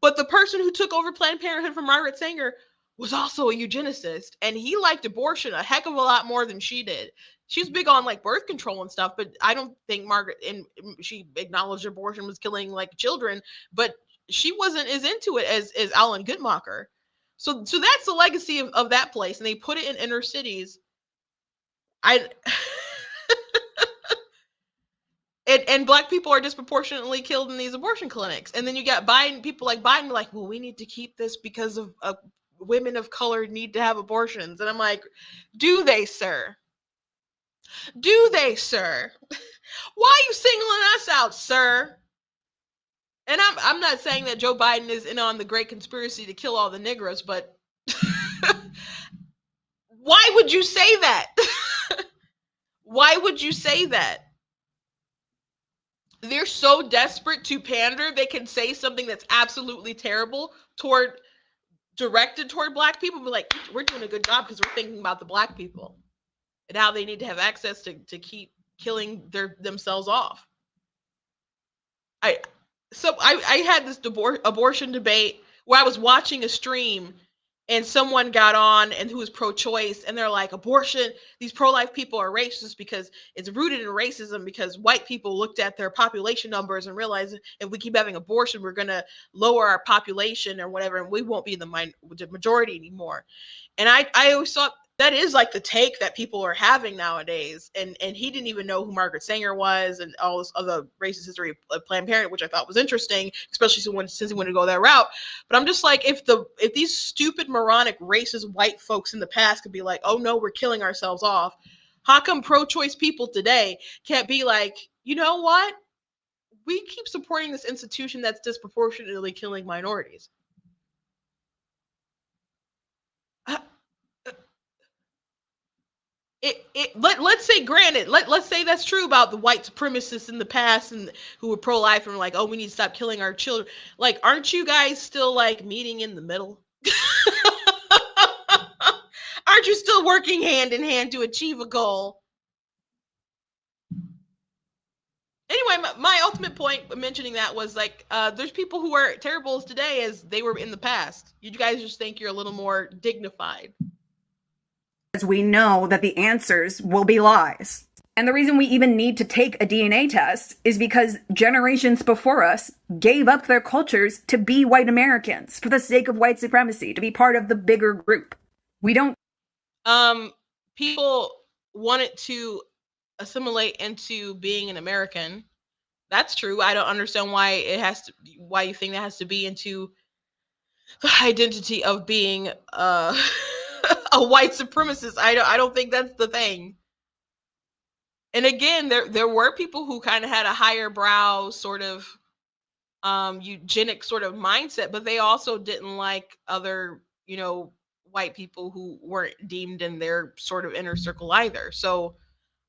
But the person who took over Planned Parenthood from Margaret Sanger was also a eugenicist, and he liked abortion a heck of a lot more than she did. She was big on like birth control and stuff, but I don't think Margaret, and she acknowledged abortion was killing like children, but she wasn't as into it as Alan Guttmacher. So that's the legacy of that place, and they put it in inner cities. I and black people are disproportionately killed in these abortion clinics. And then you got Biden, people like Biden, like, well, we need to keep this because of women of color need to have abortions. And I'm like, do they, sir? Do they, sir? Why are you singling us out, sir? And I'm not saying that Joe Biden is in on the great conspiracy to kill all the Negroes, but why would you say that? Why would you say that? They're so desperate to pander, they can say something that's absolutely terrible directed toward black people, but like, we're doing a good job because we're thinking about the black people and how they need to have access to keep killing themselves off. I had this abortion debate where I was watching a stream, and someone got on and who was pro-choice, and they're like, abortion, these pro-life people are racist because it's rooted in racism, because white people looked at their population numbers and realized if we keep having abortion, we're going to lower our population or whatever, and we won't be the majority anymore. And I always thought that is like the take that people are having nowadays. And he didn't even know who Margaret Sanger was and all this other racist history of Planned Parenthood, which I thought was interesting, especially since he wanted to go that route. But I'm just like, if these stupid, moronic, racist white folks in the past could be like, oh no, we're killing ourselves off, how come pro-choice people today can't be like, you know what? We keep supporting this institution that's disproportionately killing minorities. Let's say, granted, let's say that's true about the white supremacists in the past and who were pro-life and were like, oh, we need to stop killing our children. Like, aren't you guys still like meeting in the middle? Aren't you still working hand in hand to achieve a goal? Anyway, my ultimate point of mentioning that was like, there's people who are terrible as today as they were in the past. You guys just think you're a little more dignified. As we know that the answers will be lies. And the reason we even need to take a DNA test is because generations before us gave up their cultures to be white Americans for the sake of white supremacy, to be part of the bigger group. We don't. Um, People wanted to assimilate into being an American. That's true. I don't understand why it has to. Why you think that has to be into the identity of being a white supremacist. I don't think that's the thing. And again, there were people who kind of had a higher brow sort of eugenic sort of mindset, but they also didn't like other, white people who weren't deemed in their sort of inner circle either. So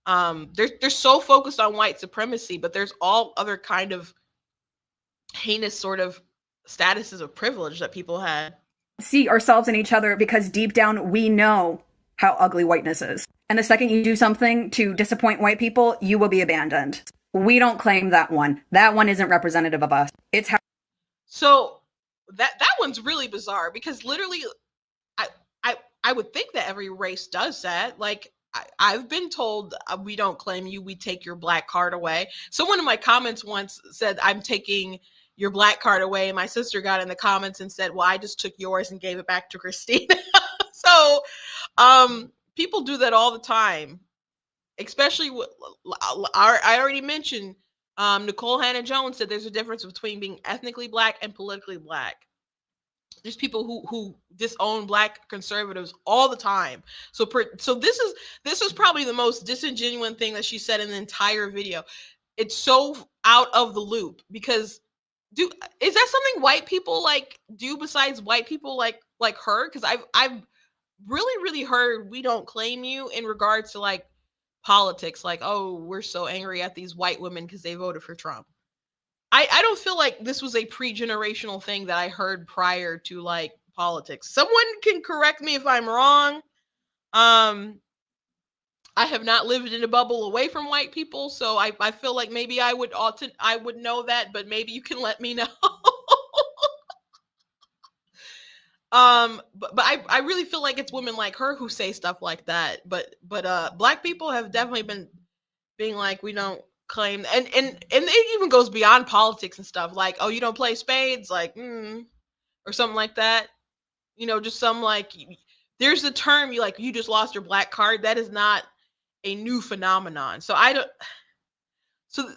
they're so focused on white supremacy, but there's all other kind of heinous sort of statuses of privilege that people had. See ourselves in each other because deep down we know how ugly whiteness is. And the second you do something to disappoint white people, you will be abandoned. We don't claim that one. That one isn't representative of us. It's how. So that one's really bizarre because literally I I would think that every race does that. Like I've been told we don't claim you, we take your black card away. Someone in my comments once said I'm taking your black card away, and my sister got in the comments and said, "Well, I just took yours and gave it back to Christina." So people do that all the time, especially I already mentioned Nicole Hannah Jones said there's a difference between being ethnically black and politically black. There's people who disown black conservatives all the time. So this is probably the most disingenuous thing that she said in the entire video. It's so out of the loop because is that something white people like do besides white people like her? Because I've really heard we don't claim you in regards to like politics, like, oh, we're so angry at these white women because they voted for Trump. I don't feel like this was a pre-generational thing that I heard prior to like politics. Someone can correct me if I'm wrong. I have not lived in a bubble away from white people, so I feel like maybe I would know that, but maybe you can let me know. But I really feel like it's women like her who say stuff like that. But black people have definitely been being like, we don't claim, and it even goes beyond politics and stuff, like, oh, you don't play spades, like, or something like that. Just some like, there's the term, you just lost your black card. That is not a new phenomenon. So I don't. So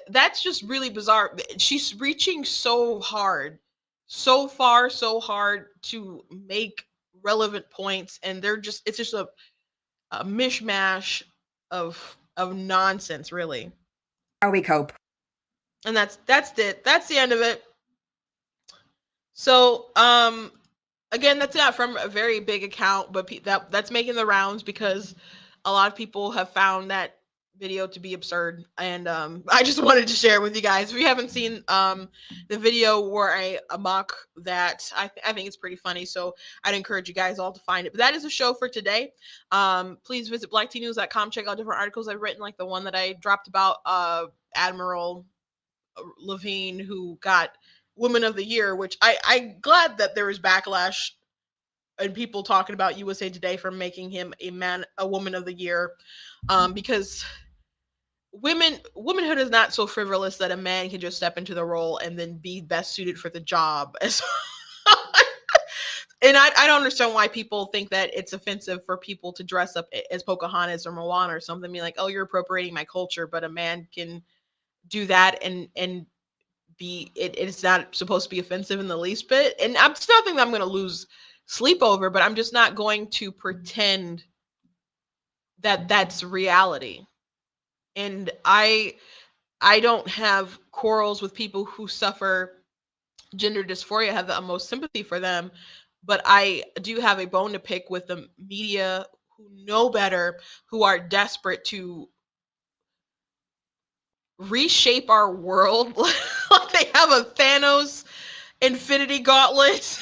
that's just really bizarre. She's reaching so hard, so far, so hard to make relevant points, and it's just a mishmash of nonsense, really. How we cope. And that's it. That's the end of it. So again, that's not from a very big account, but that's making the rounds because a lot of people have found that video to be absurd, and I just wanted to share it with you guys. If you haven't seen the video where I mock that, I think it's pretty funny, so I'd encourage you guys all to find it. But that is the show for today. Please visit blacktnews.com, check out different articles I've written, like the one that I dropped about Admiral Levine, who got Woman of the Year, which I'm glad that there was backlash and people talking about USA Today for making him a Woman of the Year, because womanhood is not so frivolous that a man can just step into the role and then be best suited for the job. And I don't understand why people think that it's offensive for people to dress up as Pocahontas or Moana or something, be like, oh, you're appropriating my culture, but a man can do that and it's not supposed to be offensive in the least bit. And it's nothing that I'm going to lose sleep over, but I'm just not going to pretend that that's reality. And I don't have quarrels with people who suffer gender dysphoria, have the most sympathy for them, but I do have a bone to pick with the media who know better, who are desperate to reshape our world. Like they have a Thanos Infinity Gauntlet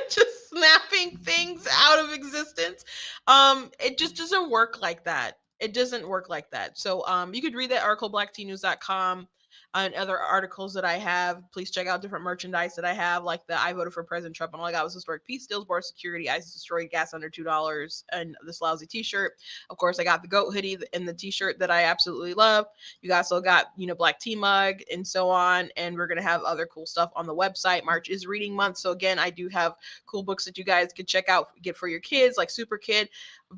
just snapping things out of existence. It just doesn't work like that. It doesn't work like that. So you could read that article, blacktnews.com. and other articles that I have. Please check out different merchandise that I have, like the I voted for President Trump and all I got was historic peace deals, border security, ISIS destroyed gas under $2, and this lousy t-shirt. Of course, I got the goat hoodie and the t-shirt that I absolutely love. You guys also got, black tea mug and so on. And we're going to have other cool stuff on the website. March is reading month. So again, I do have cool books that you guys could check out, get for your kids, like Super Kid.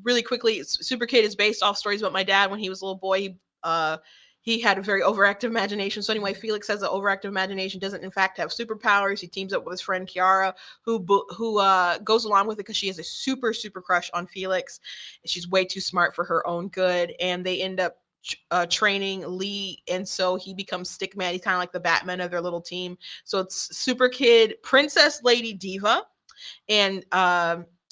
Really quickly, Super Kid is based off stories about my dad when he was a little boy. He had a very overactive imagination. So anyway, Felix has an overactive imagination, doesn't in fact have superpowers. He teams up with his friend Kiara, who goes along with it because she has a super crush on Felix. She's way too smart for her own good, and they end up training Lee, and so he becomes Stickman. He's kind of like the Batman of their little team. So it's Super Kid, Princess Lady Diva, and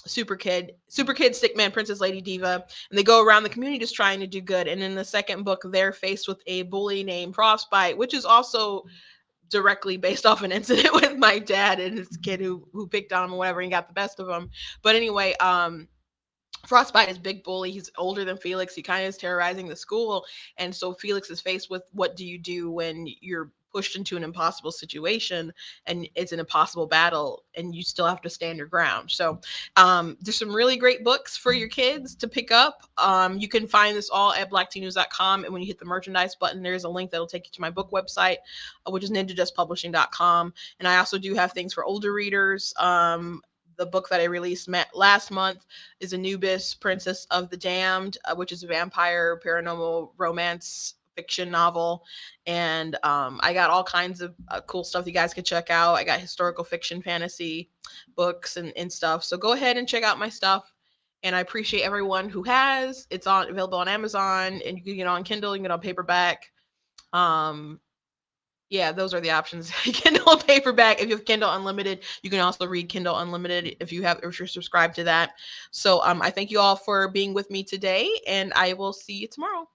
Super Kid, Stickman, Princess Lady Diva, and they go around the community just trying to do good. And in the second book, they're faced with a bully named Frostbite, which is also directly based off an incident with my dad and his kid who picked on him or whatever and got the best of him. But anyway, Frostbite is big bully. He's older than Felix. He kind of is terrorizing the school. And so Felix is faced with, what do you do when you're pushed into an impossible situation and it's an impossible battle and you still have to stand your ground? So there's some really great books for your kids to pick up. You can find this all at blacktnews.com. And when you hit the merchandise button, there's a link that'll take you to my book website, which is ninjajustpublishing.com. And I also do have things for older readers. The book that I released last month is Anubis, Princess of the Damned, which is a vampire paranormal romance fiction novel. And I got all kinds of cool stuff you guys could check out. I got historical fiction, fantasy books and stuff. So go ahead and check out my stuff. And I appreciate everyone who has. It's available on Amazon, and you can get it on Kindle, you can get it on paperback. Yeah, those are the options. Kindle paperback. If you have Kindle Unlimited, you can also read Kindle Unlimited if you're subscribed to that. So I thank you all for being with me today, and I will see you tomorrow.